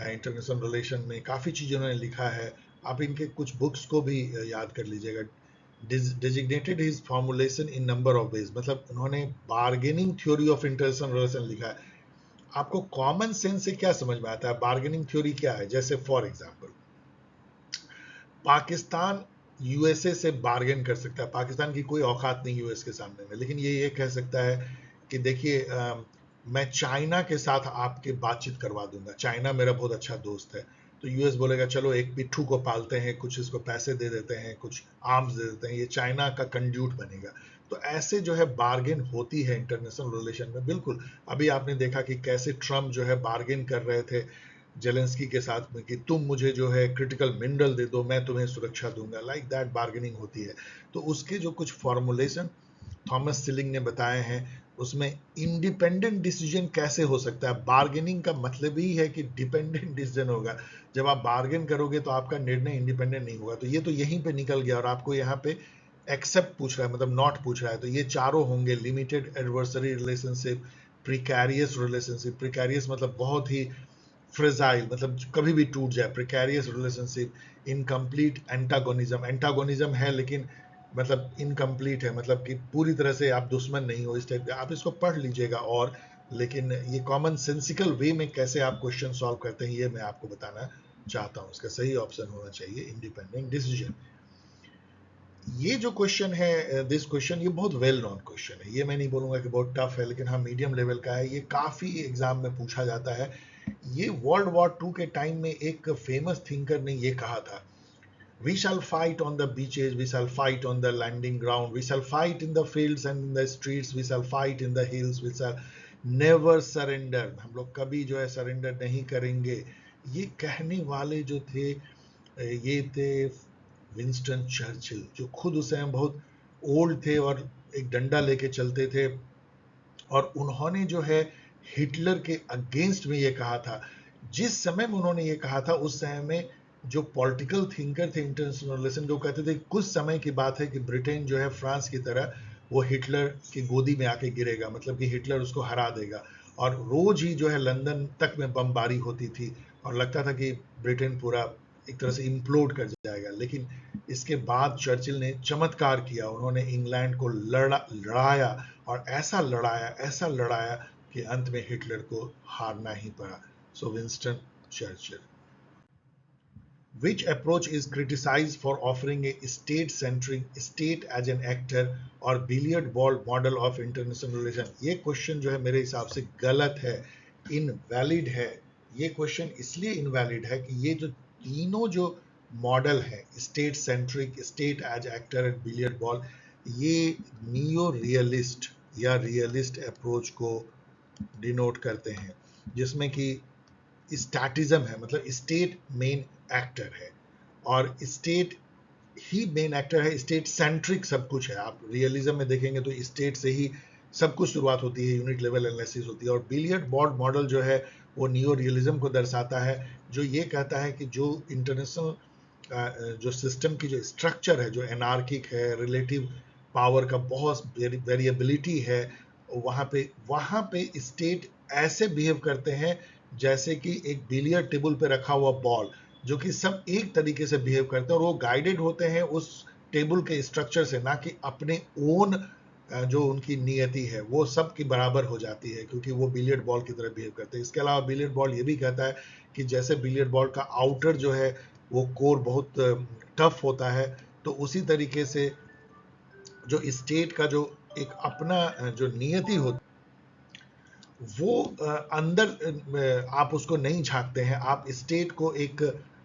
इंटरनेशनल रिलेशन में, काफ़ी चीज़ें उन्होंने लिखा है। आप इनके कुछ बुक्स को भी याद कर लीजिएगा। Designated his formulation in number of ways, मतलब उन्होंने bargaining theory of international relation लिखा है। आपको कॉमन सेंस से क्या समझ में आता है बार्गेनिंग थ्योरी क्या है? जैसे फॉर एग्जांपल, पाकिस्तान यूएसए से बार्गेन कर सकता है। पाकिस्तान की कोई औकात नहीं यूएस के सामने में, लेकिन ये कह सकता है कि देखिए मैं चाइना के साथ आपके बातचीत करवा दूंगा, चाइना मेरा बहुत अच्छा दोस्त है। तो यूएस बोलेगा चलो एक पिट्ठू को पालते हैं, कुछ इसको पैसे दे देते हैं, कुछ आर्म्स दे देते हैं, ये चाइना का कंड्यूट बनेगा। तो ऐसे जो है बार्गेन होती है इंटरनेशनल रिलेशन में। बिल्कुल, अभी आपने देखा कि कैसे ट्रम्प जो है बार्गेन कर रहे थे जेलेंस्की के साथ में कि तुम मुझे जो है क्रिटिकल मिनरल दे दो, मैं तुम्हें सुरक्षा दूंगा। लाइक दैट बार्गेनिंग होती है। तो उसके जो कुछ फॉर्मुलेशन थॉमस सिलिंग ने बताए हैं, उसमें इंडिपेंडेंट डिसीजन कैसे हो सकता है। बार्गेनिंग का मतलब ही है कि डिपेंडेंट डिसीजन होगा। जब आप बार्गेन करोगे तो आपका निर्णय इंडिपेंडेंट नहीं होगा। तो ये तो यहीं पे निकल गया, और आपको यहाँ पे एक्सेप्ट पूछ रहा है, मतलब नॉट पूछ रहा है। तो ये चारों होंगे, limited adversary relationship, precarious relationship. Precarious मतलब बहुत ही फ्रेजाइल, मतलब कभी भी टूट जाए, precarious relationship. Incomplete antagonism, antagonism है लेकिन मतलब इनकम्प्लीट है, मतलब कि पूरी तरह से आप दुश्मन नहीं हो, इस टाइप का। आप इसको पढ़ लीजिएगा, और लेकिन ये कॉमन सेंसिकल वे में कैसे आप क्वेश्चन सॉल्व करते हैं ये मैं आपको बताना चाहता हूँ। इसका सही ऑप्शन होना चाहिए इंडिपेंडेंट डिसीजन। ये जो क्वेश्चन है, दिस क्वेश्चन, ये बहुत वेल नोन क्वेश्चन है। ये मैं नहीं बोलूंगा कि बहुत टफ है, लेकिन हाँ मीडियम लेवल का है। ये काफ़ी एग्जाम में पूछा जाता है। ये वर्ल्ड वॉर 2 के टाइम में एक फेमस थिंकर ने ये कहा था, We shall fight on the beaches, we shall fight on the landing ground, we shall fight in the fields and in the streets, we shall fight in the hills, we shall never surrender. हम लोग कभी जो है सरेंडर नहीं करेंगे. ये कहने वाले जो थे ये थे विंस्टन चर्चिल, जो खुद उस समय बहुत ओल्ड थे और एक डंडा लेके चलते थे. और उन्होंने जो है हिटलर के अगेंस्ट में ये कहा था. जिस समय में उन्होंने ये कहा था उस समय में जो पॉलिटिकल थिंकर थे इंटरनेशनल रिलेशन के, वो कहते थे कुछ समय की बात है कि ब्रिटेन जो है फ्रांस की तरह वो हिटलर की गोदी में आके गिरेगा, मतलब कि हिटलर उसको हरा देगा. और रोज ही जो है लंदन तक में बमबारी होती थी और लगता था कि ब्रिटेन पूरा एक तरह से इम्प्लोड कर जाएगा. लेकिन इसके बाद चर्चिल ने चमत्कार किया. उन्होंने इंग्लैंड को लड़ाया और ऐसा लड़ाया कि अंत में हिटलर को हारना ही पड़ा. So Winston Churchill. Which approach is criticized for offering a state-centric, state as an actor or billiard ball model of international relations? ये क्वेश्चन जो है मेरे हिसाब से गलत है, इनवैलिड है. ये क्वेश्चन इसलिए इनवैलिड है कि ये जो तीनों जो मॉडल है, state centric, state as actor and billiard ball, ये नियो रियलिस्ट या रियलिस्ट अप्रोच को डिनोट करते हैं, जिसमें कि स्टैटिज्म है, मतलब स्टेट मेन एक्टर है और स्टेट ही मेन एक्टर है. स्टेट सेंट्रिक सब कुछ है. आप रियलिज्म में देखेंगे तो स्टेट से ही सब कुछ शुरुआत होती है, यूनिट लेवल एनालिसिस होती है. और बिलियर्ड बॉल मॉडल जो है वो नियो रियलिज्म को दर्शाता है, जो ये कहता है कि जो इंटरनेशनल जो सिस्टम की जो स्ट्रक्चर है, जो एनार्किक है, रिलेटिव पावर का बहुत वेरिएबिलिटी है, वहाँ पे स्टेट ऐसे बिहेव करते हैं जैसे कि एक बिलियर्ड टेबल पे रखा हुआ बॉल, जो कि सब एक तरीके से बिहेव करते हैं और वो गाइडेड होते हैं उस टेबल के स्ट्रक्चर से, ना कि अपने ओन जो उनकी नियति है वो सब की बराबर हो जाती है, क्योंकि वो बिलियर्ड बॉल की तरह बिहेव करते हैं. इसके अलावा बिलियर्ड बॉल ये भी कहता है कि जैसे बिलियर्ड बॉल का आउटर जो है वो कोर बहुत टफ होता है, तो उसी तरीके से जो स्टेट का जो एक अपना जो नियति होती वो अंदर आप उसको नहीं झांकते हैं. आप स्टेट को एक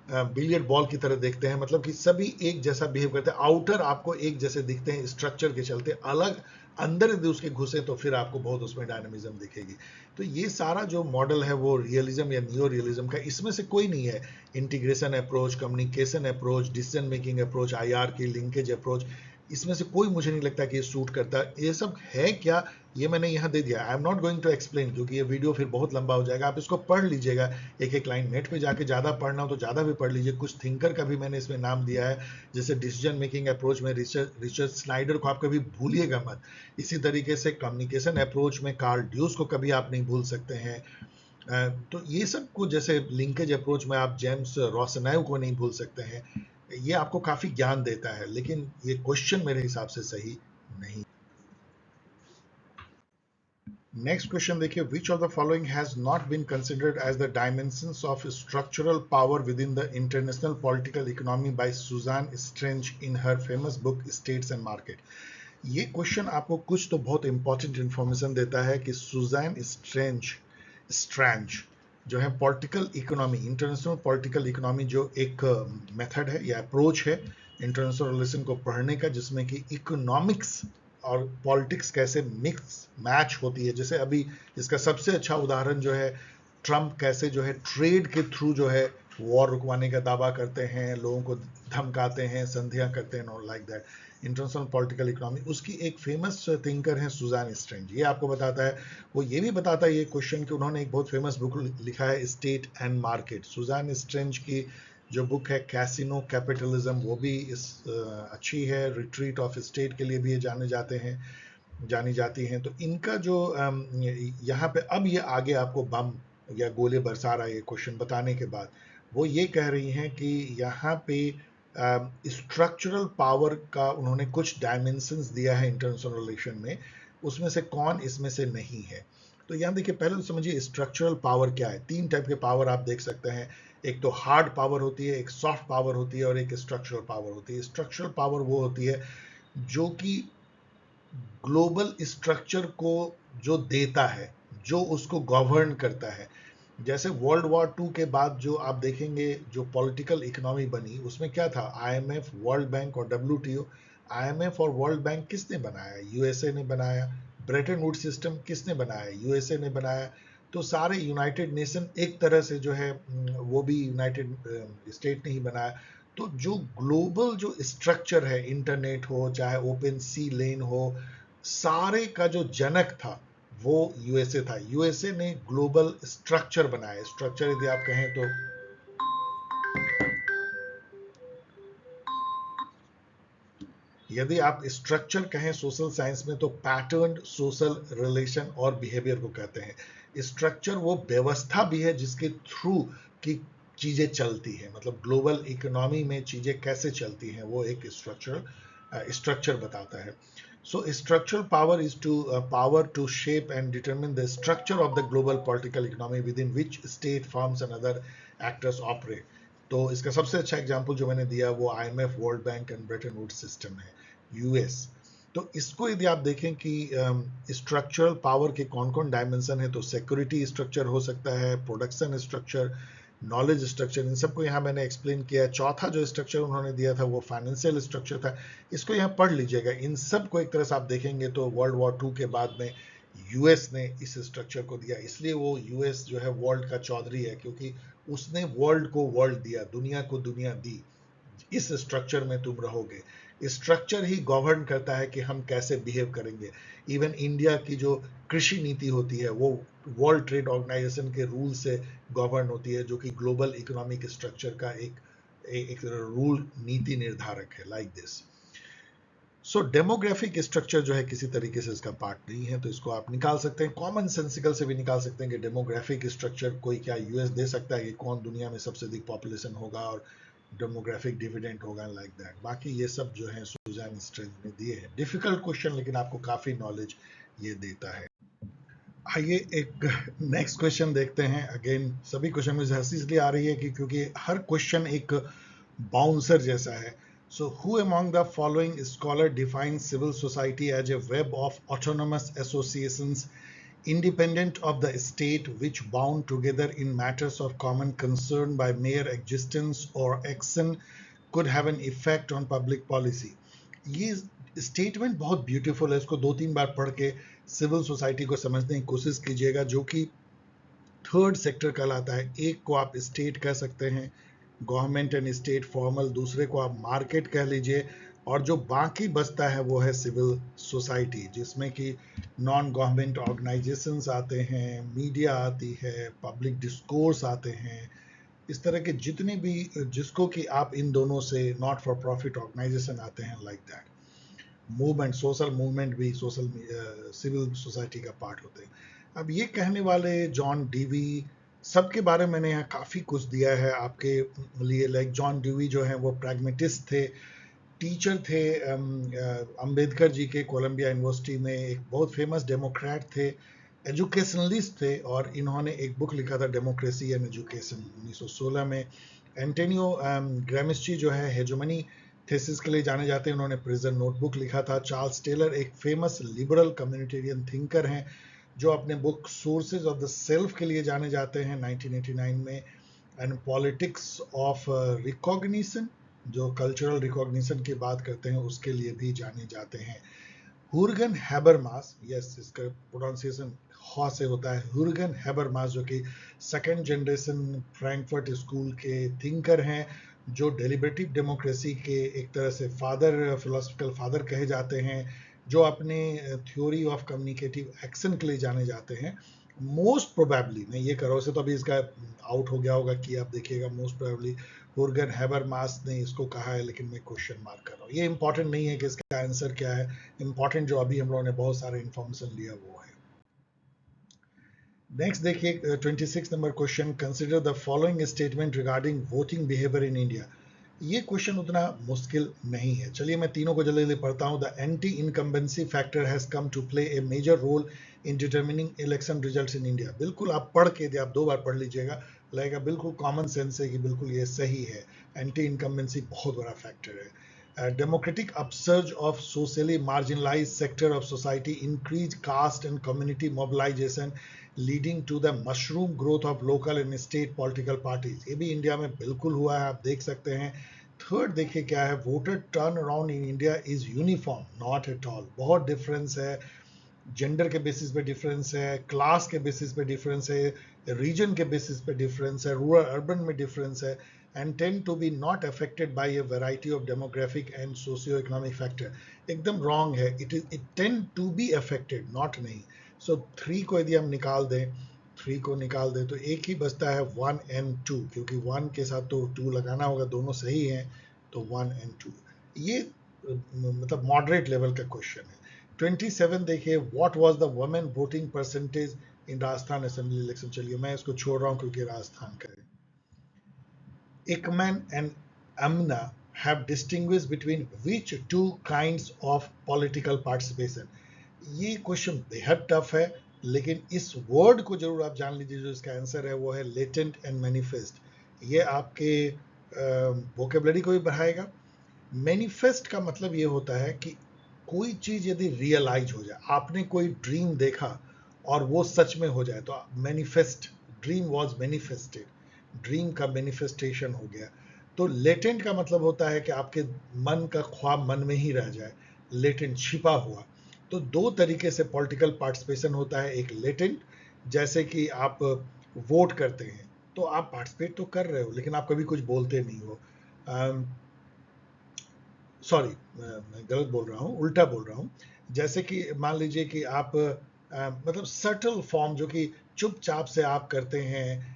बिलियर्ड बॉल की तरह देखते हैं, मतलब कि सभी एक जैसा बिहेव करते हैं. आउटर आपको एक जैसे दिखते हैं स्ट्रक्चर के चलते, अलग अंदर यदि उसके घुसे तो फिर आपको बहुत उसमें डायनामिज्म दिखेगी. तो ये सारा जो मॉडल है वो रियलिज्म या नियो रियलिज्म का, इसमें से कोई नहीं है. Integration approach, communication approach, decision making approach, IR की लिंकेज अप्रोच, इसमें से कोई मुझे नहीं लगता कि ये सूट करता. ये सब है क्या, ये मैंने यहाँ दे दिया. I am not going to explain, क्योंकि ये वीडियो फिर बहुत लंबा हो जाएगा. आप इसको पढ़ लीजिएगा एक एक लाइन. नेट पे जाके ज़्यादा पढ़ना हो तो ज़्यादा भी पढ़ लीजिए. कुछ थिंकर का भी मैंने इसमें नाम दिया है, जैसे डिसीजन मेकिंग अप्रोच में रिचर्ड स्नाइडर को आप कभी भूलिएगा मत. इसी तरीके से कम्युनिकेशन अप्रोच में कार्ल ड्यूस को कभी आप नहीं भूल सकते हैं. तो ये सब को, जैसे लिंकेज अप्रोच में आप जेम्स रोसनैव को नहीं भूल सकते हैं. ये आपको काफ़ी ज्ञान देता है, लेकिन ये क्वेश्चन मेरे हिसाब से सही नहीं. नेक्स्ट क्वेश्चन देखिए. Which of the following has not been considered as the dimensions of structural power within the international political economy by Susan Strange in her famous book states and market. ये क्वेश्चन आपको कुछ तो बहुत इंपॉर्टेंट इंफॉर्मेशन देता है कि सुजान स्ट्रेंज जो है political economy, international political economy, जो एक मेथड है या अप्रोच है इंटरनेशनल रिलेशन को पढ़ने का, जिसमें कि इकोनॉमिक्स और पॉलिटिक्स कैसे मिक्स मैच होती है. जैसे अभी इसका सबसे अच्छा उदाहरण जो है, ट्रम्प कैसे जो है ट्रेड के थ्रू जो है वॉर रुकवाने का दावा करते हैं, लोगों को धमकाते हैं, संधियां करते हैं, like that. International political economy, उसकी एक फेमस थिंकर है सुजान स्ट्रेंज. ये आपको बताता है, वो ये भी बताता है ये क्वेश्चन कि उन्होंने एक बहुत फेमस बुक लिखा है state and market. Susan Strange की जो बुक है कैसिनो कैपिटलिज्म, वो भी अच्छी है. रिट्रीट ऑफ स्टेट के लिए भी ये जानी जाती हैं. तो इनका जो यहाँ पे अब ये आगे आपको बम या गोले बरसा रहा है ये क्वेश्चन बताने के बाद, वो ये कह रही हैं कि यहाँ पे स्ट्रक्चरल पावर का उन्होंने कुछ डायमेंशंस दिया है इंटरनेशनल रिलेशन में, उसमें से कौन इसमें से नहीं है. तो यहाँ देखिए, पहले तो समझिए स्ट्रक्चरल पावर क्या है. तीन टाइप के पावर आप देख सकते हैं. एक तो हार्ड पावर होती है, एक सॉफ्ट पावर होती है और एक स्ट्रक्चरल पावर होती है. स्ट्रक्चरल पावर वो होती है जो कि ग्लोबल स्ट्रक्चर को जो देता है, जो उसको गवर्न करता है. जैसे वर्ल्ड वॉर टू के बाद जो आप देखेंगे जो पॉलिटिकल इकोनॉमी बनी उसमें क्या था, आईएमएफ, वर्ल्ड बैंक और डब्ल्यूटीओ। आईएमएफ और वर्ल्ड बैंक किसने बनाया? यूएसए ने बनाया। ब्रेटन वुड सिस्टम किसने बनाया? यूएसए ने बनाया। तो सारे यूनाइटेड नेशन एक तरह से जो है वो भी यूनाइटेड स्टेट ने ही बनाया। तो जो ग्लोबल जो स्ट्रक्चर है, इंटरनेट हो चाहे ओपन सी लेन हो, सारे का जो जनक था वो यूएसए था। यूएसए ने ग्लोबल स्ट्रक्चर बनाया। स्ट्रक्चर यदि आप कहें तो यदि आप स्ट्रक्चर कहें सोशल साइंस में तो पैटर्न सोशल रिलेशन और बिहेवियर को कहते हैं। स्ट्रक्चर वो व्यवस्था भी है जिसके थ्रू की चीजें चलती हैं, मतलब ग्लोबल इकोनॉमी में चीजें कैसे चलती हैं वो एक स्ट्रक्चर बताता है। So structural power is to power to shape and determine the structure of the global political economy within which state, firms and other actors operate. तो इसका सबसे अच्छा एग्जांपल जो मैंने दिया वो IMF, World Bank and Bretton Woods system है, यूएस। तो इसको यदि आप देखें कि स्ट्रक्चरल पावर के कौन कौन डायमेंशन है, तो सिक्योरिटी स्ट्रक्चर हो सकता है, प्रोडक्शन स्ट्रक्चर, नॉलेज स्ट्रक्चर, इन सबको यहाँ मैंने एक्सप्लेन किया है। चौथा जो स्ट्रक्चर उन्होंने दिया था वो फाइनेंशियल स्ट्रक्चर था। इसको यहाँ पढ़ लीजिएगा। इन सब को एक तरह से आप देखेंगे तो वर्ल्ड वॉर टू के बाद में यूएस ने इस स्ट्रक्चर को दिया, इसलिए वो यूएस जो है वर्ल्ड का चौधरी है, क्योंकि उसने वर्ल्ड को वर्ल्ड दिया, दुनिया को दुनिया दी। इस स्ट्रक्चर में तुम रहोगे। स्ट्रक्चर ही गवर्न करता है कि हम कैसे बिहेव करेंगे। इवन इंडिया की जो कृषि नीति होती है वो वर्ल्ड ट्रेड ऑर्गेनाइजेशन के रूल से गवर्न होती है, जो कि ग्लोबल इकोनॉमिक स्ट्रक्चर का एक रूल नीति निर्धारक है, like this. So demographic structure जो है किसी तरीके से इसका पार्ट नहीं है, तो इसको आप निकाल सकते हैं, कॉमन सेंसिकल से भी निकाल सकते हैं कि डेमोग्राफिक स्ट्रक्चर कोई क्या यूएस दे सकता है कि कौन दुनिया में सबसे अधिक पॉपुलेशन होगा और डेमोग्राफिक डिविडेंड होगा, लाइक दैट। बाकी ये सब जो है सुजान स्ट्रेंथ ने दिए हैं, डिफिकल्ट क्वेश्चन लेकिन आपको काफी नॉलेज ये देता है। आइए एक नेक्स्ट क्वेश्चन देखते हैं। अगेन सभी क्वेश्चन में हंसी इसलिए आ रही है कि क्योंकि हर क्वेश्चन एक बाउंसर जैसा है। So who among the following scholar defines civil society as a web of autonomous associations independent of the state which bound together in matters of common concern by mere existence or action could have an effect on public policy? ये स्टेटमेंट बहुत ब्यूटीफुल है, इसको 2-3 बार पढ़ के सिविल सोसाइटी को समझने की कोशिश कीजिएगा, जो कि थर्ड सेक्टर कहलाता है। एक को आप स्टेट कह सकते हैं, गवर्नमेंट एंड स्टेट फॉर्मल, दूसरे को आप मार्केट कह लीजिए, और जो बाकी बचता है वो है सिविल सोसाइटी, जिसमें कि नॉन गवर्नमेंट ऑर्गेनाइजेशंस आते हैं, मीडिया आती है, पब्लिक डिस्कोर्स आते हैं, इस तरह के जितने भी, जिसको कि आप इन दोनों से नॉट फॉर प्रॉफिट ऑर्गेनाइजेशन आते हैं, like that. Movement, social movement भी सोशल सिविल सोसाइटी का पार्ट होते हैं। अब ये कहने वाले जॉन डीवी सबके बारे में मैंने यहाँ काफ़ी कुछ दिया है आपके लिए। लाइक जॉन ड्यूवी जो है वो प्रैग्मेटिस्ट थे, टीचर थे अंबेडकर जी के कोलंबिया यूनिवर्सिटी में, एक बहुत फेमस डेमोक्रेट थे, एजुकेशनलिस्ट थे, और इन्होंने एक बुक लिखा था डेमोक्रेसी एंड एजुकेशन 1916 में। एंटोनियो ग्रामिस्ची जो है हेजोमनी थेसिस के लिए जाने जाते हैं, उन्होंने प्रिजन नोटबुक लिखा था। चार्ल्स टेलर एक फेमस लिबरल कम्युनिटेरियन थिंकर हैं जो अपने book sources of the self के लिए जाने जाते हैं 1989 में। एंड पॉलिटिक्स ऑफ रिकॉग्निशन, जो कल्चरल रिकॉग्निशन की बात करते हैं, उसके लिए भी जाने जाते हैं। हुर्गन हैबरमास, यस इसका प्रोनाउंसिएशन हॉ से होता है, हुर्गन हैबरमास, जो कि सेकेंड जनरेशन फ्रैंकफर्ट स्कूल के थिंकर हैं, जो डेलिबरेटिव डेमोक्रेसी के एक तरह से फादर, फिलोसफिकल फादर कहे जाते हैं, जो अपने थ्योरी ऑफ कम्युनिकेटिव एक्शन के लिए जाने जाते हैं। मोस्ट प्रोबेबली, मैं ये कर रहा हूँ से तो अभी इसका आउट हो गया होगा कि आप देखिएगा, मोस्ट प्रोबेबली हुर्गन हैबरमास ने इसको कहा है, लेकिन मैं क्वेश्चन मार्क कर रहा हूँ। ये इंपॉर्टेंट नहीं है कि इसका आंसर क्या है, इंपॉर्टेंट जो अभी हम लोगों ने बहुत सारे इंफॉर्मेशन लिया वो है। नेक्स्ट देखिए 26 number question, consider the following statement regarding voting behaviour in India. ये क्वेश्चन उतना मुश्किल नहीं है, चलिए मैं तीनों को जल्दी जल्दी पढ़ता हूँ। The anti incumbency factor has come to play a major role in determining election results in India. बिल्कुल आप पढ़ के, यदि आप 2 बार पढ़ लीजिएगा, लगेगा बिल्कुल कॉमन सेंस है कि बिल्कुल ये सही है, एंटी इनकम्बेंसी बहुत बड़ा फैक्टर है। Democratic upsurge of socially marginalised sector of society, increase caste and community mobilisation, leading to the mushroom growth of local and state political parties, ये भी इंडिया में बिल्कुल हुआ है, आप देख सकते हैं। थर्ड देखिए क्या है, voter turn around in India is uniform not at all, बहुत डिफरेंस है, जेंडर के बेसिस पे डिफरेंस है, क्लास के बेसिस पे डिफरेंस है, रीजन के बेसिस पे डिफरेंस है, रूरल अर्बन में डिफरेंस है, and tend to be not affected by a variety of demographic and socio economic factor. एकदम रॉन्ग है, it tend to be affected, not नहीं। सो थ्री को यदि हम निकाल दें, थ्री को निकाल दें तो एक ही बचता है 1 and 2, क्योंकि 1 के साथ तो 2 लगाना होगा, दोनों सही हैं, तो 1 and 2। ये मतलब मॉडरेट लेवल का क्वेश्चन है। 27 देखिए, what was the women voting percentage in Rajasthan assembly election. चलिए मैं इसको छोड़ रहा हूं क्योंकि राजस्थान का है। Ekman and Amna have distinguished between which two kinds of political participation। ये क्वेश्चन बेहद टफ है, लेकिन इस वर्ड को जरूर आप जान लीजिए, जो इसका आंसर है वो है लेटेंट एंड मैनिफेस्ट। ये आपके वोकेबलरी को भी बढ़ाएगा। मैनिफेस्ट का मतलब ये होता है कि कोई चीज यदि रियलाइज हो जाए, आपने कोई ड्रीम देखा और वो सच में हो जाए, तो manifest, dream was manifested, dream का मैनिफेस्टेशन हो गया। तो लेटेंट का मतलब होता है कि आपके मन का ख्वाब मन में ही रह जाए, लेटेंट छिपा हुआ। तो दो तरीके से पॉलिटिकल पार्टिसिपेशन होता है, एक लेटेंट, जैसे कि आप वोट करते हैं तो आप पार्टिसिपेट तो कर रहे हो लेकिन आप कभी कुछ बोलते नहीं हो। सॉरी, मैं गलत बोल रहा हूँ, उल्टा बोल रहा हूँ। जैसे कि मान लीजिए कि आप मतलब सटल फॉर्म जो कि चुपचाप से आप करते हैं,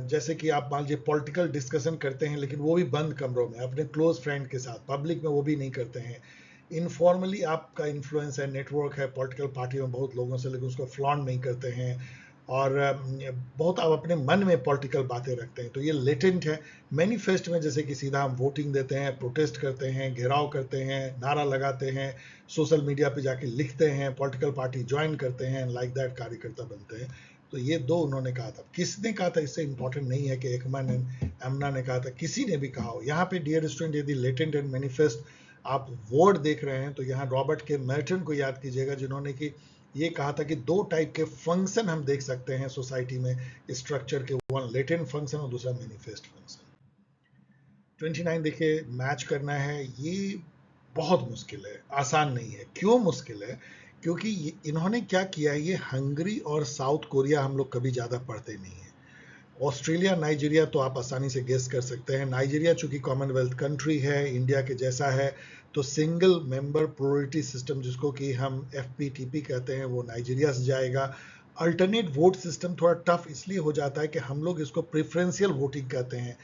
जैसे कि आप मान लीजिए पॉलिटिकल डिस्कशन करते हैं लेकिन वो भी बंद कमरों में अपने क्लोज फ्रेंड के साथ, पब्लिक में वो भी नहीं करते हैं। इनफॉर्मली आपका इन्फ्लुएंस है, नेटवर्क है पॉलिटिकल पार्टी में बहुत लोगों से, लेकिन उसको फ्लॉन्ट नहीं करते हैं, और बहुत आप अपने मन में पॉलिटिकल बातें रखते हैं, तो ये लेटेंट है। मैनिफेस्ट में जैसे कि सीधा हम वोटिंग देते हैं, प्रोटेस्ट करते हैं, घेराव करते हैं, नारा लगाते हैं, सोशल मीडिया पे जाके लिखते हैं, पॉलिटिकल पार्टी ज्वाइन करते हैं, लाइक दैट कार्यकर्ता बनते हैं। तो ये दो उन्होंने कहा था। किसने कहा था इससे इंपॉर्टेंट नहीं है कि एकमन एंड एमना ने कहा था, किसी ने भी कहा हो। यहाँ पे डियर स्टूडेंट, यदि लेटेंट एंड मैनिफेस्ट आप वर्ड देख रहे हैं तो यहाँ रॉबर्ट के मेर्टन को याद कीजिएगा, जिन्होंने कि ये कहा था कि दो टाइप के फंक्शन हम देख सकते हैं सोसाइटी में स्ट्रक्चर के, वन लेटेंट फंक्शन और दूसरा मैनिफेस्ट फंक्शन। 29 देखिए, मैच करना है, ये बहुत मुश्किल है, आसान नहीं है। क्यों मुश्किल है? क्योंकि इन्होंने क्या किया है, ये हंगरी और साउथ कोरिया हम लोग कभी ज़्यादा पढ़ते नहीं हैं। ऑस्ट्रेलिया, नाइजीरिया तो आप आसानी से गेस कर सकते हैं। नाइजीरिया चूंकि कॉमनवेल्थ कंट्री है, इंडिया के जैसा है, तो सिंगल मेंबर प्रोरिटी सिस्टम जिसको कि हम FPTP कहते हैं, वो नाइजीरिया से जाएगा। अल्टरनेट वोट सिस्टम थोड़ा टफ इसलिए हो जाता है कि हम लोग इसको प्रेफरेंशियल वोटिंग कहते हैं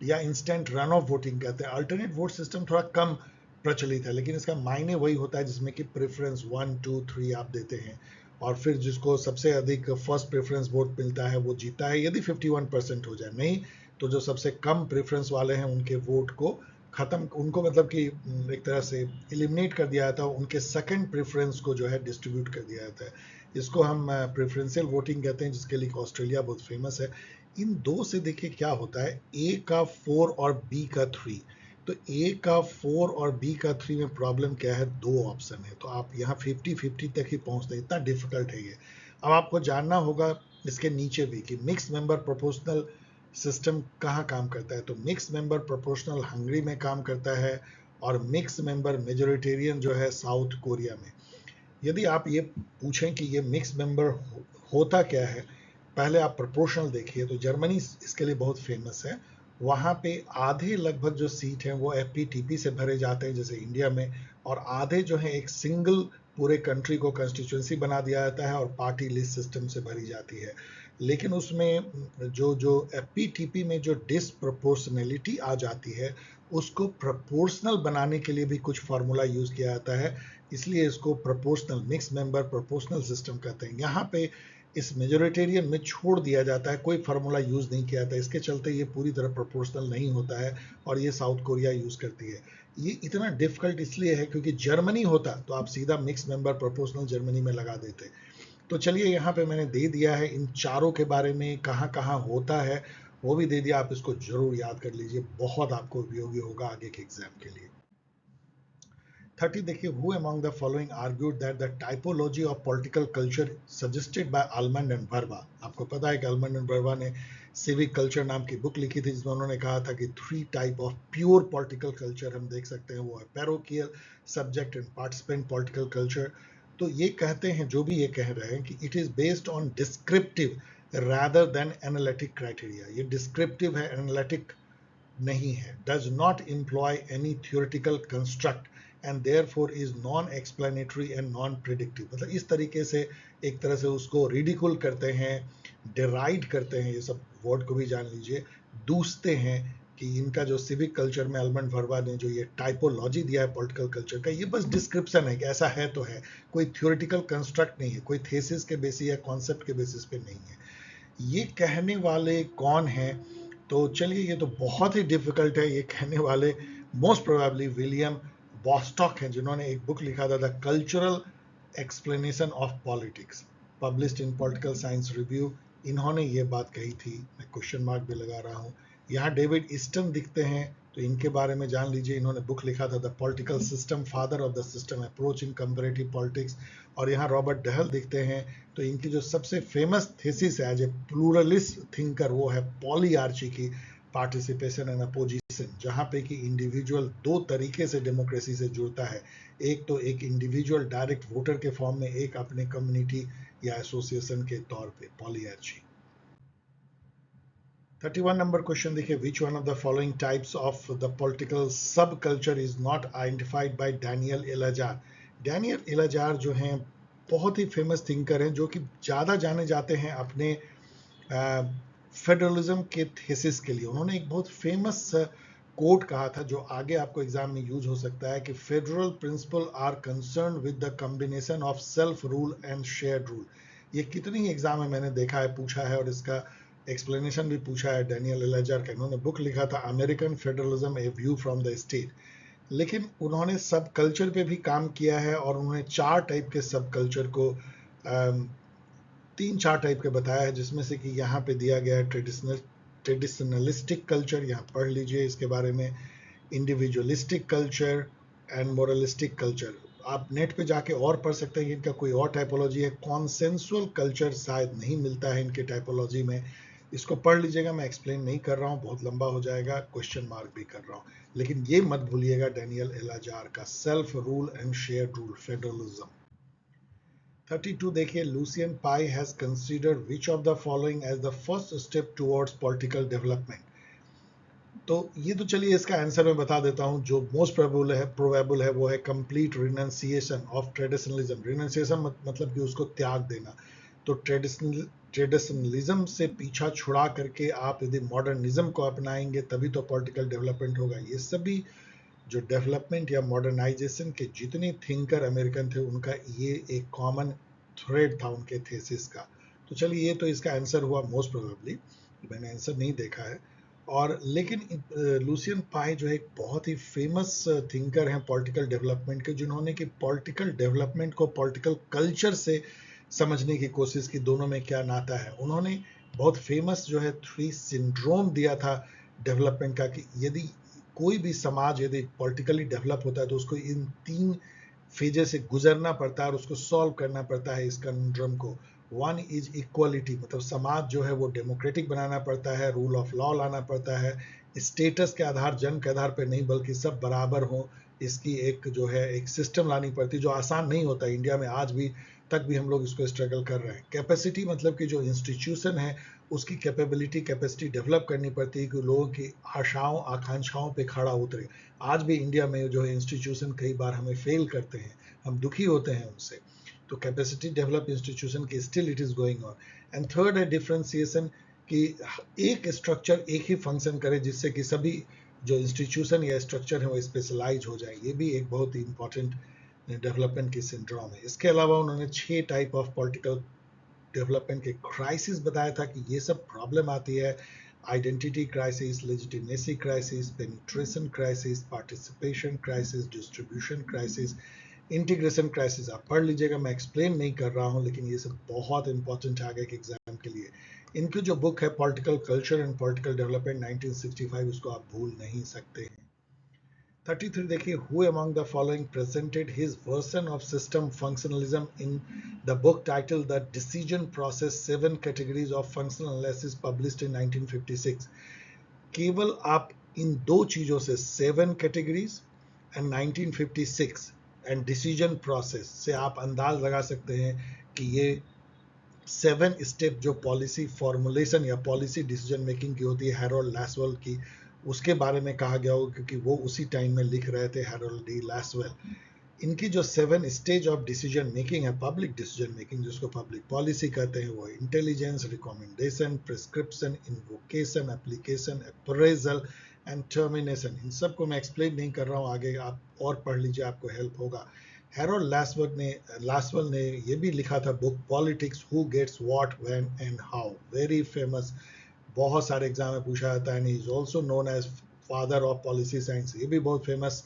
या इंस्टेंट रन ऑफ वोटिंग कहते हैं। अल्टरनेट वोट सिस्टम थोड़ा कम प्रचलित है, लेकिन इसका मायने वही होता है जिसमें कि प्रेफरेंस 1, 2, 3 आप देते हैं, और फिर जिसको सबसे अधिक फर्स्ट प्रेफरेंस वोट मिलता है वो जीता है, यदि 51% हो जाए। नहीं तो जो सबसे कम प्रेफरेंस वाले हैं उनके वोट को खत्म, उनको मतलब कि एक तरह से एलिमिनेट कर दिया जाता है, उनके सेकंड प्रेफरेंस को जो है डिस्ट्रीब्यूट कर दिया जाता है। इसको हम प्रेफरेंशियल वोटिंग कहते हैं, जिसके लिए ऑस्ट्रेलिया बहुत फेमस है। इन दो से देखिए क्या होता है, ए का 4 और बी का 3। तो ए का 4 और बी का 3 में प्रॉब्लम क्या है, दो ऑप्शन है, तो आप यहाँ 50-50 तक ही पहुँचते हैं, इतना डिफिकल्ट है ये। अब आपको जानना होगा इसके नीचे भी कि मिक्स मेंबर प्रोपोर्शनल सिस्टम कहाँ काम करता है। तो मिक्स मेंबर प्रोपोर्शनल हंगरी में काम करता है, और मिक्स मेंबर मेजोरिटेरियन जो है साउथ कोरिया में। यदि आप ये पूछें कि ये मिक्स मेंबर होता क्या है, पहले आप प्रोपोर्शनल देखिए। तो जर्मनी इसके लिए बहुत फेमस है, वहाँ पे आधे लगभग जो सीट हैं वो FPTP से भरे जाते हैं जैसे इंडिया में, और आधे जो है एक सिंगल पूरे कंट्री को कंस्टिट्यूंसी बना दिया जाता है और पार्टी लिस्ट सिस्टम से भरी जाती है। लेकिन उसमें जो जो FPTP में जो डिसप्रोपोर्शनैलिटी आ जाती है, उसको प्रोपोर्शनल बनाने के लिए भी कुछ फार्मूला यूज किया जाता है, इसलिए इसको proportional mix member proportional system कहते हैं। यहाँ पे इस मेजोरिटेरियन में छोड़ दिया जाता है, कोई फार्मूला यूज नहीं किया जाता, इसके चलते ये पूरी तरह प्रोपोर्शनल नहीं होता है, और ये साउथ कोरिया यूज करती है। ये इतना डिफिकल्ट इसलिए है क्योंकि जर्मनी होता तो आप सीधा मिक्स मेंबर प्रोपोर्शनल जर्मनी में लगा देते। तो चलिए यहाँ पे मैंने दे दिया है इन चारों के बारे में, कहाँ कहाँ होता है वो भी दे दिया, आप इसको जरूर याद कर लीजिए, बहुत आपको उपयोगी होगा आगे के एग्जाम के लिए। 30 देखिए, who among the following argued that the typology of political culture suggested by Almond and Barba? आपको पता है कि Almond and Barba ने सिविक कल्चर नाम की बुक लिखी थी जिसमें उन्होंने कहा था कि 3 type of pure political culture हम देख सकते हैं, वो है parochial, subject and participant political culture. तो ये कहते हैं, जो भी ये कह रहे हैं, कि it is based on descriptive rather than analytic criteria। ये डिस्क्रिप्टिव है, एनालिटिक नहीं है। Does not employ any theoretical construct and therefore is non explanatory and non predictive. मतलब इस तरीके से एक तरह से उसको रिडिकुल करते हैं, डिराइड करते हैं, ये सब वर्ड को भी जान लीजिए, दूसते हैं कि इनका जो सिविक कल्चर में अल्मंड वर्बा ने जो ये टाइपोलॉजी दिया है पॉलिटिकल कल्चर का, ये बस डिस्क्रिप्शन है कि ऐसा है तो है, कोई थियोरिटिकल कंस्ट्रक्ट नहीं है, कोई थेसिस के बेसिस या कॉन्सेप्ट के बेसिस पे नहीं है। ये कहने वाले कौन हैं? तो चलिए, ये तो बहुत ही डिफिकल्ट है। ये कहने वाले मोस्ट प्रोबेबली विलियम बॉस्टॉक हैं, जिन्होंने एक बुक लिखा था, the cultural explanation of politics, published in political science review. इन्होंने ये बात कही थी, मैं क्वेश्चन मार्क भी लगा रहा हूँ। यहाँ डेविड ईस्टन दिखते हैं, तो इनके बारे में जान लीजिए। इन्होंने बुक लिखा था, the political system, father of the system approach in comparative politics. और यहाँ रॉबर्ट डहल दिखते हैं, तो इनकी जो सबसे फेमस थीसिस है एज ए प्लूरलिस्ट थिंकर, वो है पॉलीआर्ची की, पार्टिसिपेशन एंड अपोजिशन, जहाँ पे कि इंडिविजुअल दो तरीके से डेमोक्रेसी से जुड़ता है। एक तो एक इंडिविजुअल डायरेक्ट वोटर के फॉर्म में, एक अपने कम्युनिटी या एसोसिएशन के तौर पे, पॉलीआर्ची। 31 नंबर क्वेश्चन देखिए, which one of the following types of the political sub culture is not identified by Daniel Elazar? Daniel Elazar जो हैं बहुत ही फेमस थिंकर हैं, जो कि ज़्यादा जाने जाते हैं अपने फेडरलिज्म के थेसिस के लिए। उन्होंने एक बहुत फेमस कोट कहा था, जो आगे आपको एग्जाम में यूज हो सकता है, कि federal principle are concern with the combination of self rule and shared rule. ये कितनी एग्जाम में मैंने देखा है, पूछा है, और इसका एक्सप्लेनेशन भी पूछा है डैनियल एलाजार का। इन्होंने बुक लिखा था, American federalism A view from the state. लेकिन उन्होंने सब कल्चर पे भी काम किया है, और उन्होंने 4 टाइप के सब कल्चर को 3-4 टाइप के बताया है, जिसमें से कि यहाँ पे दिया गया है ट्रेडिशनलिस्टिक कल्चर, यहाँ पढ़ लीजिए इसके बारे में, individualistic culture and moralistic culture. आप नेट पे जाके और पढ़ सकते हैं कि इनका कोई और टाइपोलॉजी है। कॉन्सेंसुअल कल्चर शायद नहीं मिलता है इनके टाइपोलॉजी में, इसको पढ़ लीजिएगा, मैं एक्सप्लेन नहीं कर रहा हूँ, बहुत लंबा हो जाएगा, क्वेश्चन मार्क भी कर रहा हूँ। लेकिन ये मत भूलिएगा डैनियल एलाजार का self rule and share rule, federalism. 32 देखिए, Lucian Pye has considered which of the following as the first step towards political development? तो ये तो चलिए इसका आंसर मैं बता देता हूँ। जो मोस्ट प्रोबेबल है वो है complete renunciation of traditionalism. Renunciation मतलब कि उसको त्याग देना। तो ट्रेडिशनलिज्म से पीछा छुड़ा करके आप यदि मॉडर्निज्म को अपनाएंगे, तभी तो पॉलिटिकल डेवलपमेंट होगा। ये सभी जो डेवलपमेंट या मॉडर्नाइजेशन के जितने थिंकर अमेरिकन थे, उनका ये एक कॉमन थ्रेड था उनके थेसिस का। तो चलिए, ये तो इसका आंसर हुआ मोस्ट प्रोबेबली, मैंने आंसर नहीं देखा है। और लेकिन लुसियन पाई जो है एक बहुत ही फेमस थिंकर हैं पॉलिटिकल डेवलपमेंट के, जिन्होंने कि पॉलिटिकल डेवलपमेंट को पॉलिटिकल कल्चर से समझने की कोशिश की, दोनों में क्या नाता है। उन्होंने बहुत फेमस जो है 3 सिंड्रोम दिया था डेवलपमेंट का, कि यदि कोई भी समाज यदि पॉलिटिकली डेवलप होता है तो उसको इन 3 फेजेस से गुजरना पड़ता है और उसको सॉल्व करना पड़ता है इस कंड्रम को। 1 इज इक्वालिटी, मतलब समाज जो है वो डेमोक्रेटिक बनाना पड़ता है, रूल ऑफ लॉ लाना पड़ता है, स्टेटस के आधार, जन्म के आधार पर नहीं, बल्कि सब बराबर हो, इसकी एक जो है एक सिस्टम लानी पड़ती है, जो आसान नहीं होता। इंडिया में आज भी तक भी हम लोग इसको स्ट्रगल कर रहे हैं। कैपेसिटी मतलब कि जो इंस्टीट्यूशन है उसकी कैपेसिटी डेवलप करनी पड़ती है कि लोगों की आशाओं आकांक्षाओं पे खड़ा उतरे। आज भी इंडिया में जो है इंस्टीट्यूशन कई बार हमें फेल करते हैं, हम दुखी होते हैं उनसे। तो कैपेसिटी डेवलप इंस्टीट्यूशन की still it is going on. And third है डिफरेंशिएशन, कि एक स्ट्रक्चर एक ही फंक्शन करे, जिससे कि सभी जो इंस्टीट्यूशन या स्ट्रक्चर है वो स्पेशलाइज हो जाए। ये भी एक बहुत ही इंपॉर्टेंट डेवलपमेंट की सिंड्रोम है। इसके अलावा उन्होंने 6 टाइप ऑफ पॉलिटिकल डेवलपमेंट के क्राइसिस बताया था कि ये सब प्रॉब्लम आती है। Identity crisis, legitimacy crisis, penetration crisis, participation crisis, distribution crisis, integration crisis. आप पढ़ लीजिएगा, मैं एक्सप्लेन नहीं कर रहा हूँ, लेकिन ये सब बहुत इंपॉर्टेंट है आगे के एग्जाम के लिए। इनकी जो बुक है political culture and political development 1965, उसको आप भूल नहीं सकते हैं। 33 देखिए, who among the following presented his version of system functionalism in the book titled The Decision Process, 7 Categories of Functional Analysis, published in 1956. केवल आप इन दो चीजों से, 7 categories and 1956 and decision process से आप अंदाज लगा सकते हैं कि ये 7 स्टेप जो पॉलिसी फॉर्मुलेशन या पॉलिसी डिसीजन मेकिंग की होती है हैरोल्ड लैसवेल की, उसके बारे में कहा गया हो, क्योंकि वो उसी टाइम में लिख रहे थे, हैरोल्ड डी लैसवेल। इनकी जो 7 स्टेज ऑफ डिसीजन मेकिंग है, पब्लिक डिसीजन मेकिंग जिसको पब्लिक पॉलिसी कहते हैं, वो intelligence, recommendation, prescription, invocation, application, appraisal and termination. इन सबको मैं एक्सप्लेन नहीं कर रहा हूँ, आगे आप और पढ़ लीजिए, आपको हेल्प होगा। हैरोल्ड लैसवेल ने ये भी लिखा था book politics, who gets what, when and how, very famous, बहुत सारे एग्जाम में पूछा जाता है, and he is also known as father of policy science. ये भी बहुत फेमस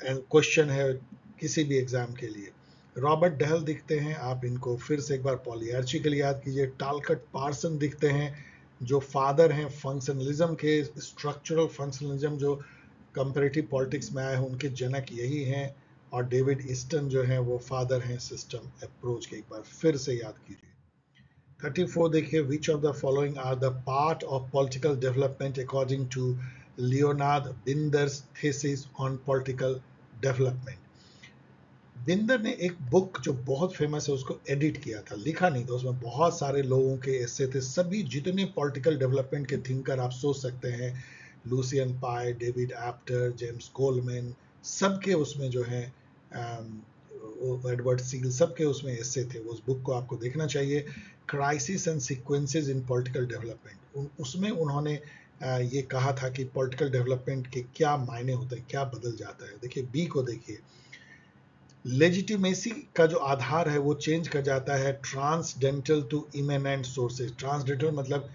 क्वेश्चन है किसी भी एग्जाम के लिए। रॉबर्ट डहल दिखते हैं, आप इनको फिर से एक बार पॉलियार्ची के लिए याद कीजिए। टालकट पार्सन दिखते हैं, जो फादर हैं फंक्शनलिज्म के, स्ट्रक्चरल फंक्शनलिज्म जो कंपैरेटिव पॉलिटिक्स में आए हैं, उनके जनक यही हैं। और डेविड ईस्टन जो हैं वो फादर हैं सिस्टम अप्रोच के, एक बार फिर से याद कीजिए। 34 देखिए, which of the following are the part of political development according to Leonard Binder's thesis on political development. Binder ने एक बुक जो बहुत फेमस है उसको एडिट किया था, लिखा नहीं था, उसमें बहुत सारे लोगों के ऐसे थे, सभी जितने पॉलिटिकल डेवलपमेंट के थिंकर आप सोच सकते हैं, लूसियन पाई, डेविड एप्टर, जेम्स कोलमैन, सबके उसमें जो है, एडवर्ड सील, सबके उसमें ऐसे थे। उस बुक को आपको देखना चाहिए, crisis and sequences in political development. उसमें उन्होंने ये कहा था कि पॉलिटिकल डेवलपमेंट के क्या मायने होते हैं, क्या बदल जाता है। देखिए बी को देखिए, लेजिटिमेसी का जो आधार है वो चेंज कर जाता है ट्रांसडेंटल टू इमेनेंट सोर्सेज। ट्रांसडेंटल मतलब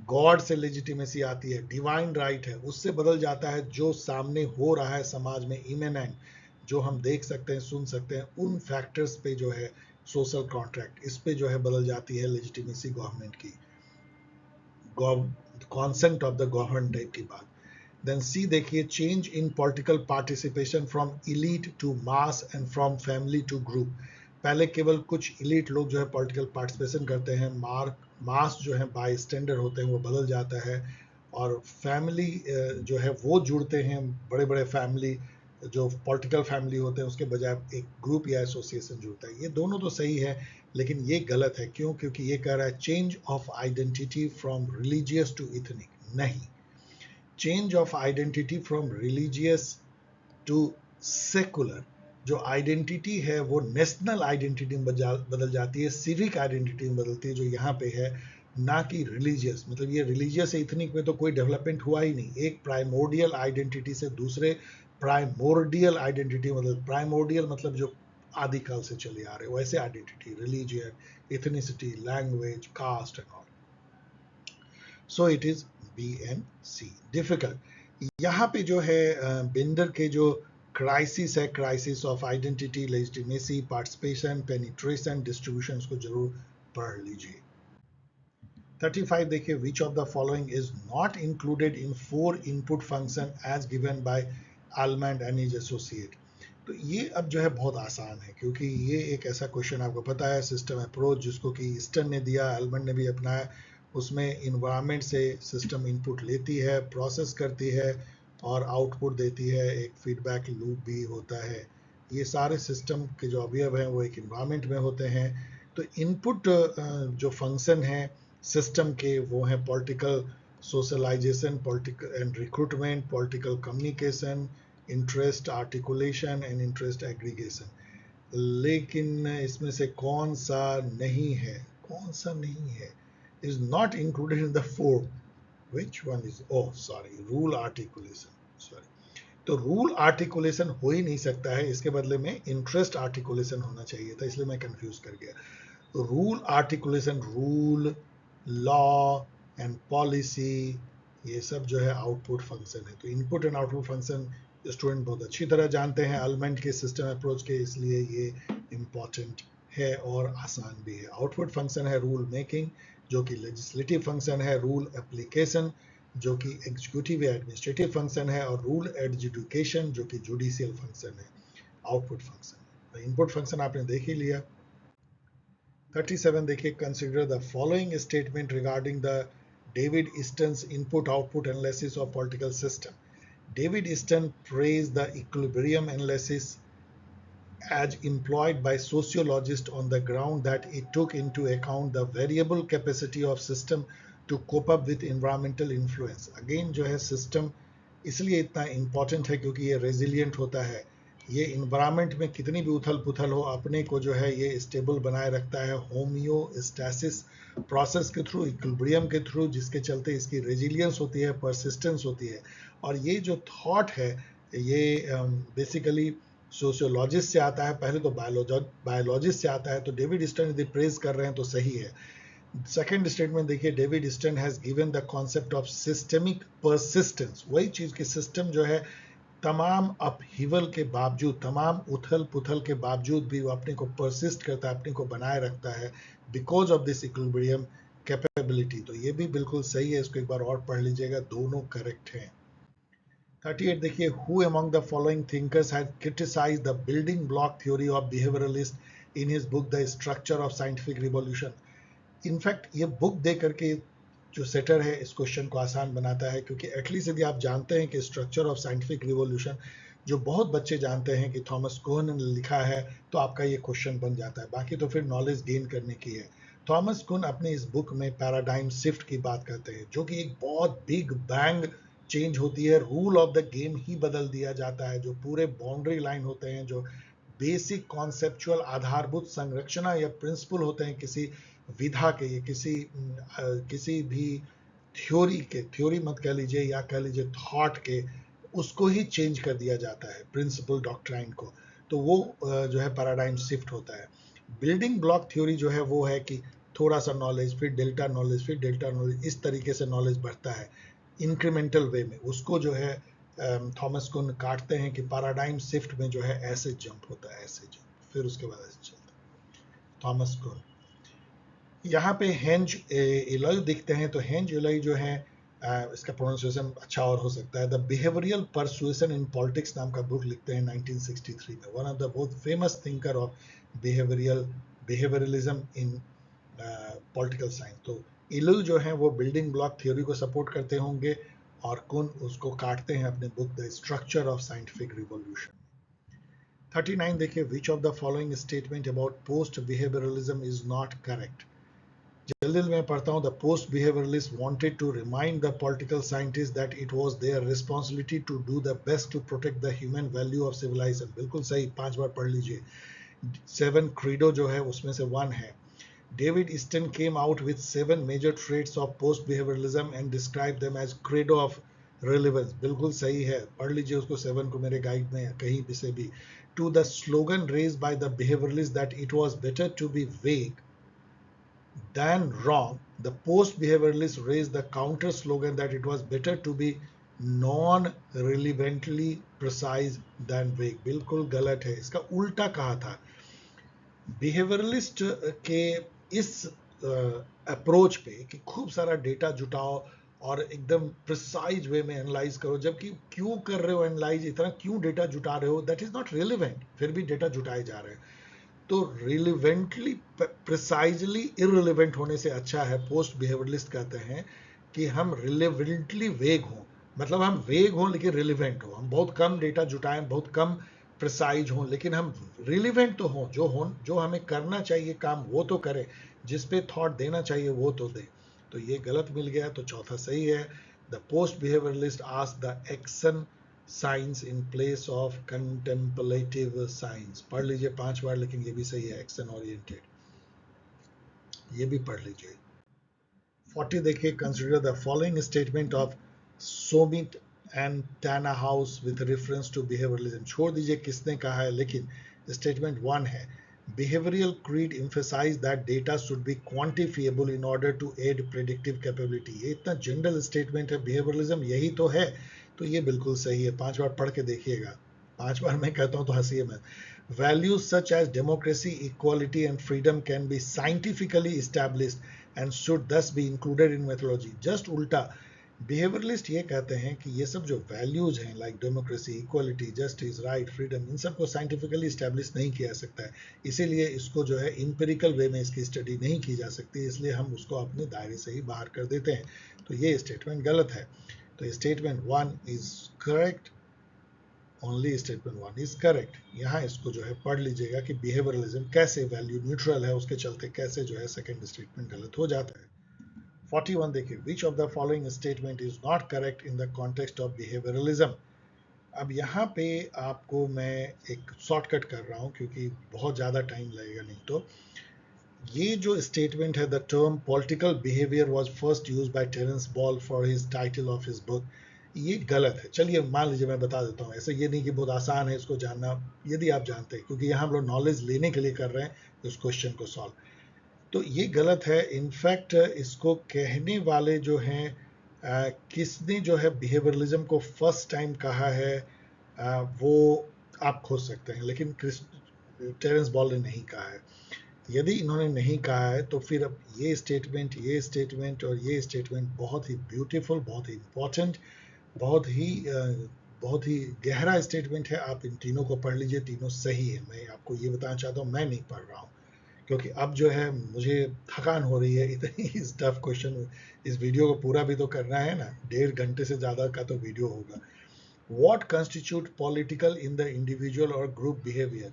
गॉड से लेजिटिमेसी आती है, डिवाइन राइट है, उससे बदल जाता है जो सामने हो रहा है समाज में, इमेनेंट, जो हम देख सकते हैं, सुन सकते हैं, उन फैक्टर्स पे जो है, सोशल कॉन्ट्रैक्ट, इस पे जो है बदल जाती है लेजिटिमेसी गवर्नमेंट की, consent of the government type की बात। देन सी देखिए, change in political participation from elite to mass and from family to group. पहले केवल कुछ इलीट लोग जो है पॉलिटिकल पार्टिसिपेशन करते हैं, मास जो है बाय स्टैंडर्ड होते हैं, वो बदल जाता है, और फैमिली जो है वो जुड़ते हैं, बड़े बड़े फैमिली जो पॉलिटिकल फैमिली होते हैं उसके बजाय एक ग्रुप या एसोसिएशन जुड़ता है। ये दोनों तो सही है, लेकिन ये गलत है। क्यों? क्योंकि ये कह रहा है change of identity from religious to ethnic, नहीं, change of identity from religious to secular. जो आइडेंटिटी है वो नेशनल आइडेंटिटी में बदल जाती है, सिविक आइडेंटिटी में बदलती है, जो यहाँ पे है, ना कि रिलीजियस। मतलब ये रिलीजियस इथनिक में तो कोई डेवलपमेंट हुआ ही नहीं, एक प्राइमोर्डियल आइडेंटिटी से दूसरे प्राइमोर्डियल आइडेंटिटी, मतलब प्राइमोर्डियल मतलब जो आदिकाल से चले आ रहे, वैसे identity, religion, ethnicity, language, caste and all. So it is B and C, difficult. यहाँ पे जो है बिंदर के जो क्राइसिस है, crisis of identity, legitimacy, participation, penetration, distribution, को जरूर पढ़ लीजिए। 35 देखिए, which of the following is not included in 4 input function as given by Almond and his associate. तो ये अब जो है बहुत आसान है, क्योंकि ये एक ऐसा क्वेश्चन आपको पता है, सिस्टम अप्रोच जिसको कि ईस्टर्न ने दिया, आलमंड ने भी अपनाया। उसमें इन्वायरमेंट से सिस्टम इनपुट लेती है, प्रोसेस करती है और आउटपुट देती है, एक फीडबैक लूप भी होता है। ये सारे सिस्टम के जो अवयव हैं वो एक इन्वायरमेंट में होते हैं। तो इनपुट जो फंक्शन है सिस्टम के, वो है political socialisation, political and recruitment, political communication, interest articulation and interest aggregation. लेकिन इसमें से कौन सा नहीं है, कौन सा नहीं है, is not included in the 4. Which one is, oh sorry, rule articulation, sorry। तो रूल आर्टिकुलेशन हो ही नहीं सकता है, इसके बदले में इंटरेस्ट आर्टिकुलेशन होना चाहिए था, इसलिए मैं कंफ्यूज कर गया। तो rule articulation, rule, law and policy, ये सब जो है आउटपुट फंक्शन है। तो input and output function student बहुत अच्छी तरह जानते हैं आलमंड के सिस्टम अप्रोच के, इसलिए ये इम्पॉर्टेंट है और आसान भी है। आउटपुट फंक्शन है रूल मेकिंग, जो कि लेजिस्लेटिव फंक्शन है रूल एप्लीकेशन, जो कि एग्जीक्यूटिव या एडमिनिस्ट्रेटिव फंक्शन है, और रूल एडजुडिकेशन जो कि जुडिशियल फंक्शन है, आउटपुट फंक्शन। इनपुट फंक्शन आपने देख ही लिया। 37 देखिए, consider the following statement regarding the David Easton's input output analysis of political system. David Easton praised the equilibrium analysis as employed by sociologists on the ground that it took into account the variable capacity of system to cope up with environmental influence. Again जो है system इसलिए इतना important है क्योंकि ये resilient होता है, ये environment में कितनी भी उथल पुथल हो अपने को जो है ये stable बनाए रखता है homeostasis process के थ्रू, equilibrium के थ्रू, जिसके चलते इसकी resilience होती है, persistence होती है। और ये जो thought है ये basically सोशियोलॉजिस्ट से आता है, पहले तो बायोलॉजिस्ट से आता है, तो डेविड ईस्टन यदि प्रेज कर रहे हैं तो सही है। सेकंड स्टेटमेंट देखिए, David Easton has given the concept of systemic persistence, वही चीज की सिस्टम जो है तमाम अपहीवल के बावजूद, तमाम उथल पुथल के बावजूद भी वो अपने को परसिस्ट करता है, अपने को बनाए रखता है, because of this equilibrium capability. तो ये भी बिल्कुल सही है, इसको एक बार और पढ़ लीजिएगा, दोनों करेक्ट हैं। 38 देखिए, who among the following thinkers had criticized the building block theory of behavioralist in his book The Structure of Scientific Revolution। In fact ये बुक दे करके जो सेटर है इस क्वेश्चन को आसान बनाता है, क्योंकि एटलीस्ट यदि आप जानते हैं कि स्ट्रक्चर ऑफ साइंटिफिक रिवॉल्यूशन जो बहुत बच्चे जानते हैं कि थॉमस कोहन ने लिखा है, तो आपका ये क्वेश्चन बन जाता है, बाकी तो फिर नॉलेज गेन करने की है। थॉमस कुन अपने इस बुक में पैराडाइम शिफ्ट की बात करते हैं, जो कि एक बहुत बिग बैंग चेंज होती है, रूल ऑफ द गेम ही बदल दिया जाता है, जो पूरे बाउंड्री लाइन होते हैं, जो बेसिक कॉन्सेप्चुअल आधारभूत संरचना या प्रिंसिपल होते हैं किसी विधा के, या किसी भी थ्योरी के, थ्योरी मत कह लीजिए या कह लीजिए थॉट के, उसको ही चेंज कर दिया जाता है, प्रिंसिपल डॉक्ट्राइन को। तो वो जो है पैराडाइम शिफ्ट होता है। बिल्डिंग ब्लॉक थ्योरी जो है वो है कि थोड़ा सा नॉलेज, फिर डेल्टा नॉलेज, फिर डेल्टा नॉलेज, इस तरीके से नॉलेज बढ़ता है इंक्रीमेंटल वे में। उसको जो है थॉमस कुन काटते हैं कि पैराडाइम शिफ्ट में जो है ऐसे जंप होता है, ऐसे जंप, फिर उसके बाद ऐसे चलता है थॉमस कुन। यहाँ पे हेंज इलॉय दिखते हैं, तो हेंज इलॉय जो है इसका प्रोनाउंसिएशन अच्छा और हो सकता है, the behavioural persuasion in politics नाम का बुक लिखते हैं 1963 में, वन ऑफ द बहुत famous thinker of behaviourism in political science. तो इलॉय जो है वो बिल्डिंग ब्लॉक थ्योरी को सपोर्ट करते होंगे, और कुन उसको काटते हैं अपने book the structure of scientific revolution. 39 देखिए, which of the following statement about post behaviourism is not correct. जल्दी मैं पढ़ता हूँ। The post behaviouralist wanted to remind the political scientist that it was their responsibility to do the best to protect the human value of civilisation. बिल्कुल सही, 5 बार पढ़ लीजिए। 7 क्रीडो जो है उसमें से 1 है। David Easton came out with 7 major traits of post-behavioralism and described them as credo of relevance। बिल्कुल सही है, पढ़ लीजिए उसको, 7 को मेरे गाइड में कहीं भी से भी। To the slogan raised by the behavioralists that it was better to be vague than wrong, the post-behavioralists raised the counter slogan that it was better to be non-relevantly precise than vague। बिल्कुल गलत है, इसका उल्टा कहा था। बिहेवियरलिस्ट के इस अप्रोच पे कि खूब सारा डेटा जुटाओ और एकदम प्रिसाइज वे में एनालाइज करो, जबकि क्यों कर रहे हो एनालाइज, इतना क्यों डेटा जुटा रहे हो, दैट इज नॉट रिलेवेंट, फिर भी डेटा जुटाए जा रहे हैं। तो रिलेवेंटली प्रिसाइजली इररिलेवेंट होने से अच्छा है, पोस्ट बिहेवियरलिस्ट कहते हैं कि हम रिलेवेंटली वेग हों, मतलब हम वेग हों लेकिन रिलेवेंट हो, हम बहुत कम डेटा जुटाएं, बहुत कम प्रिसाइज हों, लेकिन हम रिलेवेंट तो हों, जो हमें करना चाहिए काम वो तो करें, जिस पे थॉट देना चाहिए वो तो दे। तो ये गलत मिल गया, तो चौथा सही है। The post behaviouralist ask the action science in place of contemplative science. पढ़ लीजिए 5 बार, लेकिन ये भी सही है, एक्शन ओरिएंटेड, ये भी पढ़ लीजिए। 40 देखिए, consider the following statement of Somit and Tanenhaus with reference to behaviouralism. छोड़ दीजिए किसने कहा है, लेकिन स्टेटमेंट 1 है, behavioral creed emphasize that data should be quantifiable in order to aid predictive capability। ये इतना जनरल स्टेटमेंट है, बिहेवियरलिज्म यही तो है, तो ये बिल्कुल सही है। 5 बार पढ़ के देखिएगा, 5 बार मैं कहता हूँ तो हंसिए मत। Values such as democracy, equality and freedom can be scientifically established and should thus be included in methodology। Just उल्टा, बिहेवियरलिस्ट ये कहते हैं कि ये सब जो वैल्यूज हैं like democracy, equality, justice, right, freedom, इन सबको साइंटिफिकली स्टैब्लिश नहीं किया जा सकता है, इसीलिए इसको जो है इंपेरिकल वे में इसकी स्टडी नहीं की जा सकती, इसलिए हम उसको अपने दायरे से ही बाहर कर देते हैं। तो ये स्टेटमेंट गलत है। तो statement 1 is correct, only statement 1 is correct. यहाँ इसको जो है पढ़ लीजिएगा कि बिहेवियरलिज्म कैसे वैल्यू न्यूट्रल है, उसके चलते कैसे जो है सेकेंड स्टेटमेंट गलत हो जाता है। 41 देखिए, which of the following statement is not correct in the context of behaviourism. अब यहाँ पे आपको मैं एक शॉर्टकट कर रहा हूँ क्योंकि बहुत ज़्यादा टाइम लगेगा नहीं तो। ये जो स्टेटमेंट है, the term political behaviour was first used by Terence Ball for his title of his book, ये गलत है। चलिए मान लीजिए मैं बता देता हूँ, ऐसे ये नहीं कि बहुत आसान है इसको जानना, यदि आप जानते हैं, क्योंकि यहाँ हम लोग नॉलेज लेने के लिए कर रहे हैं उस क्वेश्चन को सॉल्व। तो ये गलत है। इनफैक्ट इसको कहने वाले जो हैं, किसने जो है बिहेवियरलिज्म को फर्स्ट टाइम कहा है, वो आप खोज सकते हैं, लेकिन टेरेंस बॉल ने नहीं कहा है। यदि इन्होंने नहीं कहा है तो फिर अब ये स्टेटमेंट और ये स्टेटमेंट बहुत ही ब्यूटीफुल, बहुत ही इंपॉर्टेंट, बहुत ही गहरा स्टेटमेंट है। आप इन तीनों को पढ़ लीजिए, तीनों सही है। मैं आपको ये बताना चाहता हूँ, मैं नहीं पढ़ रहा हूँ क्योंकि अब जो है मुझे थकान हो रही है, इतनी इस टफ क्वेश्चन, इस वीडियो को पूरा भी तो करना है ना, 1.5 घंटे से ज़्यादा का तो वीडियो होगा। What constitute political in the individual or group behavior?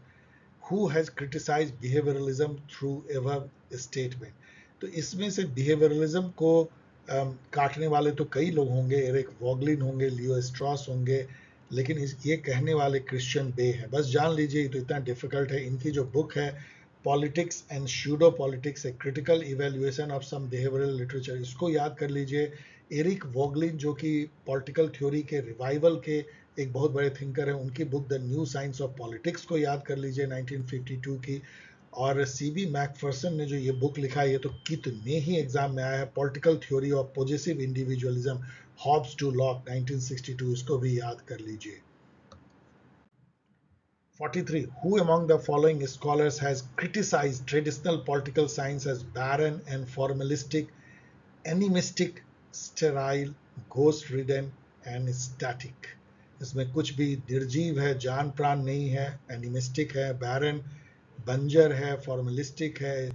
Who has criticized behavioralism through ever statement? तो इसमें से बिहेवियरलिज्म को काटने वाले तो कई लोग होंगे, एरिक वॉगलिन होंगे, लियो स्ट्रॉस होंगे, लेकिन ये कहने वाले क्रिश्चियन बे हैं। बस जान लीजिए, तो इतना डिफिकल्ट है। इनकी जो बुक है politics and pseudo politics, a critical evaluation of some behavioural literature, इसको याद कर लीजिए। एरिक वॉगलिन जो कि पॉलिटिकल थ्योरी के रिवाइवल के एक बहुत बड़े थिंकर हैं, उनकी book the new science of politics को याद कर लीजिए 1952 की। और सीबी मैकफर्सन ने जो ये बुक लिखा है, ये तो कितने ही एग्जाम में आया है, political theory of positive individualism, Hobbes to Locke 1962, इसको भी याद कर लीजिए। 43. Who among the following scholars has criticized traditional political science as barren and formalistic, animistic, sterile, ghost-ridden and static? इसमें कुछ भी निर्जीव है, जान प्राण नहीं है, एनिमिस्टिक है, बैरन बंजर है, फॉर्मलिस्टिक है,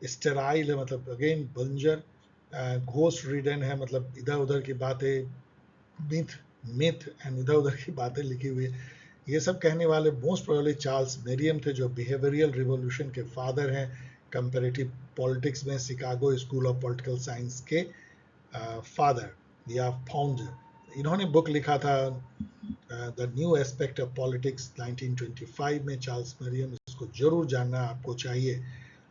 स्टेराइल है मतलब अगेन बंजर, घोस्ट रिडन है मतलब इधर उधर की बातें, मिथ मिथ एंड इधर उधर की बातें लिखी हुई है। ये सब कहने वाले मोस्ट प्रोबेबली चार्ल्स मेरियम थे, जो बिहेवियरल रिवॉल्यूशन के फादर हैं, कंपैरेटिव पॉलिटिक्स में Chicago school of political science के फादर या फाउंडर। इन्होंने बुक लिखा था the new aspect of politics 1925 में, चार्ल्स मेरियम, इसको जरूर जानना आपको चाहिए।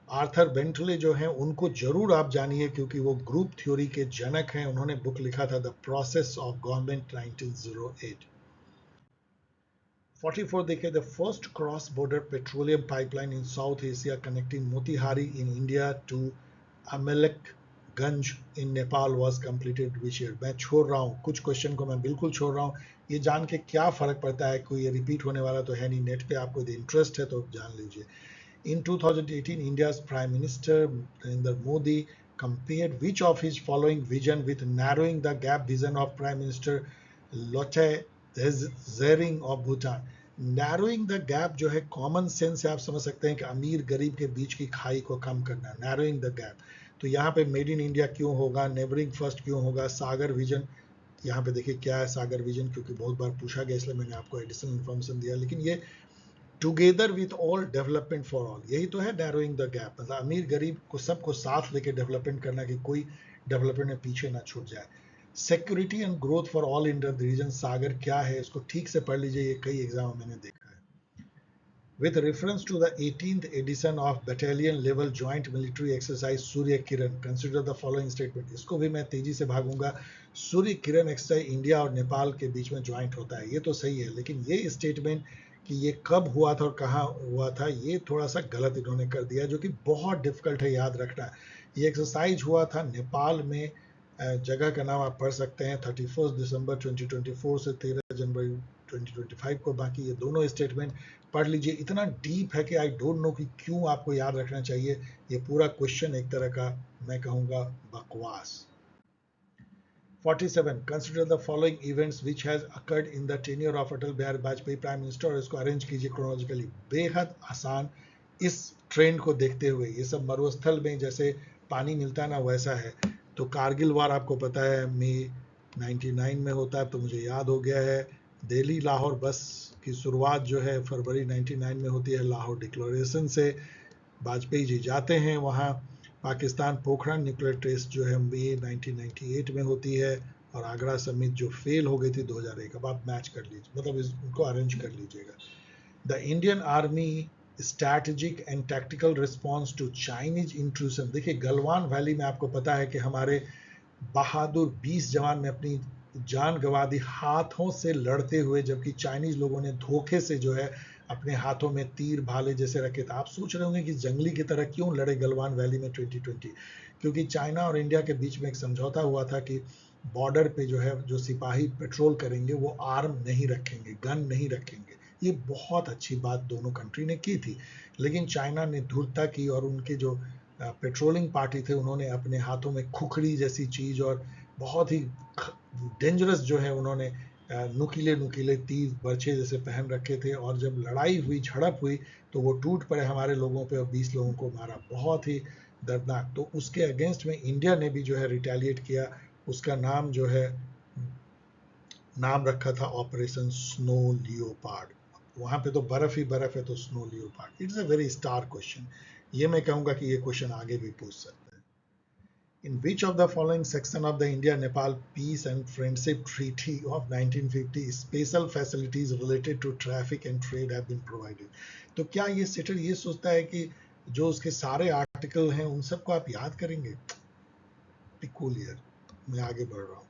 आर्थर बेंटले जो हैं उनको जरूर आप जानिए क्योंकि वो ग्रुप थ्योरी के जनक हैं। उन्होंने बुक लिखा था द प्रोसेस ऑफ गवर्नमेंट 1908। 44 देखिए, the first cross border petroleum pipeline in South Asia connecting Motihari in India to Amlekhganj in Nepal was completed which year. मैं छोड़ रहा हूँ कुछ क्वेश्चन को, मैं बिल्कुल छोड़ रहा हूँ। ये जान के क्या फर्क पड़ता है, कोई ये रिपीट होने वाला तो है नहीं, नेट पे आपको यदि इंटरेस्ट है तो जान लीजिए। In 2018, India's Prime Minister Narendra Modi compared which of his following vision with narrowing the gap vision of Prime Minister Lotte Zering of Bhutan. Narrowing the gap जो है कॉमन सेंस से आप समझ सकते हैं कि अमीर गरीब के बीच की खाई को कम करना, नैरोइंग द गैप। तो यहाँ पे मेड इन इंडिया क्यों होगा, नेबरिंग फर्स्ट क्यों होगा, सागर विजन, यहाँ पे देखिए क्या है सागर विजन, क्योंकि बहुत बार पूछा गया इसलिए मैंने आपको एडिशनल इन्फॉर्मेशन दिया। लेकिन ये together with all development for all, यही तो है नैरोइंग द गैप, मतलब अमीर गरीब को सबको साथ लेके डेवलपमेंट करना कि कोई डेवलपमेंट में पीछे ना छूट जाए। Security and growth for all in the region, SAGAR क्या है इसको ठीक से पढ़ लीजिए, ये कई एग्जाम मैंने देखा है। With reference to the 18th edition of battalion level joint military exercise Surya Kiran, consider the following statement। इसको भी मैं तेजी से भागूंगा। सूर्य किरण एक्सरसाइज इंडिया और नेपाल के बीच में ज्वाइंट होता है, ये तो सही है, लेकिन ये स्टेटमेंट कि ये कब हुआ था और कहाँ हुआ था, ये थोड़ा सा गलत इन्होंने कर दिया, जो कि बहुत डिफिकल्ट है याद रखना। ये एक्सरसाइज हुआ था नेपाल में, जगह का नाम आप पढ़ सकते हैं, 31 दिसंबर 2024 से 13 जनवरी 2025 को। बाकी ये दोनों स्टेटमेंट पढ़ लीजिए, इतना डीप है कि आई डोंट नो कि क्यों आपको याद रखना चाहिए। ये पूरा क्वेश्चन एक तरह का मैं कहूँगा बकवास। 47, consider the following events which has occurred in the tenure of Atal Bihari Vajpayee prime minister, और इसको अरेंज कीजिए क्रोनोलॉजिकली। बेहद आसान इस ट्रेंड को देखते हुए, ये सब मरुस्थल में जैसे पानी मिलता है ना वैसा है। तो कारगिल वार आपको पता है मई 99 में होता है, तो मुझे याद हो गया है। दिल्ली लाहौर बस की शुरुआत जो है फरवरी 99 में होती है लाहौर डिक्लेरेशन से। वाजपेयी जी जाते हैं वहाँ। पाकिस्तान पोखरण न्यूक्लियर टेस्ट जो है मई 1998 में होती है, और आगरा समिट जो फेल हो गई थी 2001। अब आप मैच कर लीजिए, मतलब इसको अरेंज कर लीजिएगा। The Indian army strategic and tactical response to Chinese intrusion. देखिए गलवान वैली में आपको पता है कि हमारे बहादुर 20 जवान ने अपनी जान गंवा दी हाथों से लड़ते हुए, जबकि चाइनीज लोगों ने धोखे से जो है अपने हाथों में तीर भाले जैसे रखे थे। आप सोच रहे होंगे कि जंगली की तरह क्यों लड़े गलवान वैली में 2020, क्योंकि चाइना और इंडिया के बीच में एक समझौता हुआ था कि बॉर्डर पे जो है जो सिपाही पेट्रोल करेंगे वो आर्म नहीं रखेंगे, गन नहीं रखेंगे। ये बहुत अच्छी बात दोनों कंट्री ने की थी, लेकिन चाइना ने धूर्तता की और उनके जो पेट्रोलिंग पार्टी थे उन्होंने अपने हाथों में खुखड़ी जैसी चीज और बहुत ही डेंजरस जो है उन्होंने नुकीले नुकीले तीर बर्छे जैसे पहन रखे थे, और जब लड़ाई हुई, झड़प हुई, तो वो टूट पड़े हमारे लोगों पे और 20 लोगों को मारा। बहुत ही दर्दनाक। तो उसके अगेंस्ट में इंडिया ने भी जो है रिटेलिएट किया। उसका नाम जो है, नाम रखा था ऑपरेशन स्नो लियोपार्ड। वहां पे तो बर्फ ही बर्फ है, तो snow leopard. It's a very star question. ये मैं कहूंगा कि ये क्वेश्चन आगे भी पूछ सकते हैं। In which of the following section of the India-Nepal Peace and Friendship Treaty of 1950 special facilities related to traffic and trade have been provided? तो क्या ये सेटर ये सोचता है कि जो उसके सारे आर्टिकल हैं उन सबको आप याद करेंगे? Peculiar. मैं आगे बढ़ रहा हूँ।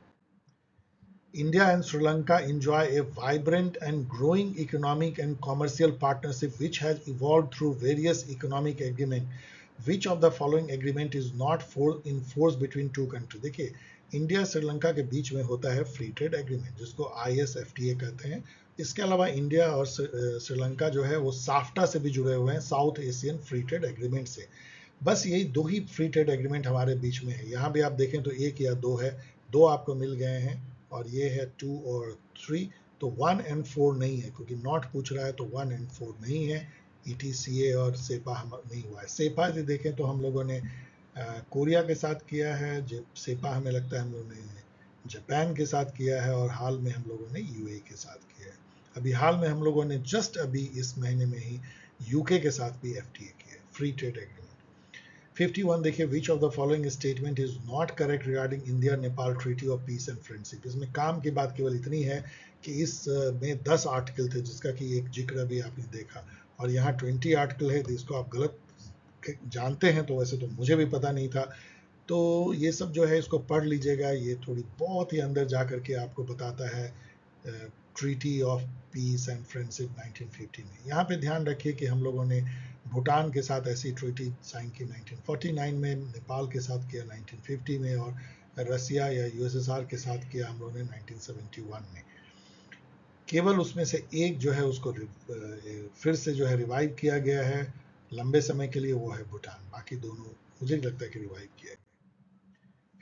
India and Sri Lanka enjoy a vibrant and growing economic and commercial partnership which has evolved through various economic agreements. Which of the following agreement is not in force between two countries? देखिए इंडिया श्रीलंका के बीच में होता है फ्री ट्रेड एग्रीमेंट, जिसको ISFTA कहते हैं। इसके अलावा इंडिया और श्रीलंका जो है वो साफ्टा से भी जुड़े हुए हैं, south Asian free trade agreement से। बस यही दो ही फ्री ट्रेड एग्रीमेंट हमारे बीच में है। यहाँ भी आप देखें तो एक या दो है, दो आपको मिल गए हैं, और ये है 2 और 3। तो 1 and 4 नहीं है, क्योंकि नॉट पूछ रहा है, तो 1 and 4 नहीं है। ETCA और सेपा नहीं हुआ है। सेपा से देखें तो हम लोगों ने कोरिया के साथ किया है, सेपा हमें लगता है हम लोगों ने जापान के साथ किया है, और हाल में हम लोगों ने UAE के साथ किया है। अभी हाल में हम लोगों ने जस्ट अभी इस महीने में ही UK के साथ भी FTA किया है, फ्री ट्रेड एग्रीमेंट। 51 देखिए, which of the following statement is not correct regarding India Nepal treaty of peace and friendship. इसमें काम की बात केवल इतनी है कि इस में 10 आर्टिकल थे, जिसका कि एक जिक्र अभी आपने देखा, और यहाँ 20 आर्टिकल है। तो इसको आप गलत जानते हैं, तो वैसे तो मुझे भी पता नहीं था। तो ये सब जो है इसको पढ़ लीजिएगा, ये थोड़ी बहुत ही अंदर जा करके आपको बताता है treaty of peace and friendship 1950 में। यहाँ पे ध्यान रखिए कि हम लोगों ने भूटान के साथ ऐसी ट्रीटी साइन की 1949 में, नेपाल के साथ किया 1950 में, और रसिया या USSR के साथ किया हम लोगों ने 1971 में। केवल उसमें से एक जो है उसको फिर से जो है रिवाइव किया गया है लंबे समय के लिए, वो है भूटान। बाकी दोनों मुझे लगता है कि रिवाइव किया गया।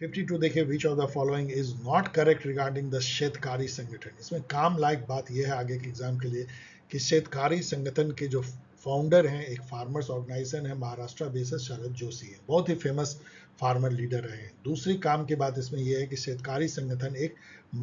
52 देखिए, which of the following is not correct regarding the Shetkari Sanghatana. इसमें काम लायक बात यह है आगे के एग्जाम के लिए कि शेतकारी संगठन के जो फाउंडर हैं, एक फार्मर्स ऑर्गेनाइजेशन है महाराष्ट्र बेस्ड, शरद जोशी है, बहुत ही फेमस फार्मर लीडर रहे हैं। दूसरी काम की बात इसमें यह है कि शेतकारी संगठन एक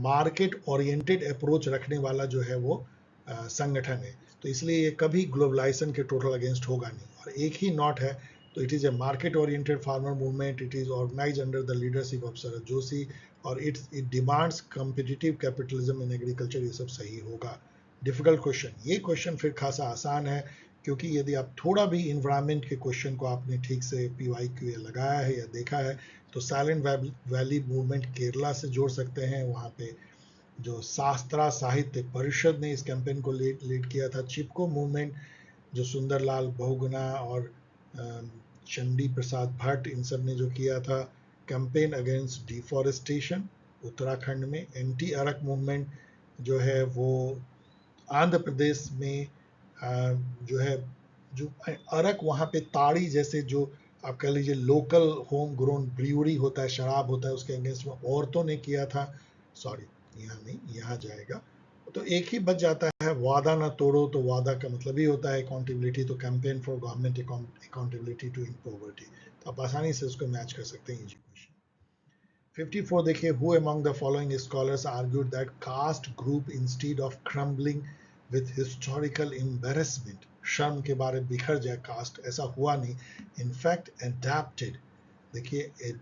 मार्केट ओरिएंटेड अप्रोच रखने वाला जो है वो संगठन है, तो इसलिए ये कभी ग्लोबलाइजेशन के टोटल अगेंस्ट होगा नहीं। और एक ही नॉट है, तो it is a market oriented farmer movement, it is organised under the leadership of Sharad Joshi, और it demands competitive capitalism in agriculture. ये सब सही होगा। डिफिकल्ट क्वेश्चन, ये क्वेश्चन फिर खासा आसान है, क्योंकि यदि आप थोड़ा भी इन्वायरमेंट के क्वेश्चन को आपने ठीक से PYQ लगाया है या देखा है, तो साइलेंट वैली मूवमेंट केरला से जोड़ सकते हैं। वहाँ पे जो शास्त्रा साहित्य परिषद ने इस कैंपेन को लीड किया था। चिपको मूवमेंट जो सुंदरलाल बहुगुणा और चंडी प्रसाद भट्ट इन सब ने जो किया था। कैंपेन अगेंस्ट डिफॉरेस्टेशन उत्तराखंड में। एंटी अरक मूवमेंट जो है वो आंध्र प्रदेश में जो है, जो अरक वहाँ पे ताड़ी जैसे जो आप कह लीजिए लोकल होम ग्रोन ब्रीवरी होता है, शराब होता है, उसके अगेंस्ट में औरतों ने किया था। सॉरी, यहाँ नहीं, यहाँ जाएगा। तो एक ही बच जाता है, वादा ना तोड़ो। तो वादा का मतलब ही होता है अकाउंटेबिलिटी, तो campaign for government accountability to in poverty. तो आप आसानी से उसको मैच कर सकते हैं। Easy question. 54 देखिए, who among the following scholars argued that caste group instead of crumbling with historical embarrassment, शर्म के बारे बिखर जाए कास्ट, ऐसा हुआ नहीं, इनफैक्ट एडेप्टेड। देखिए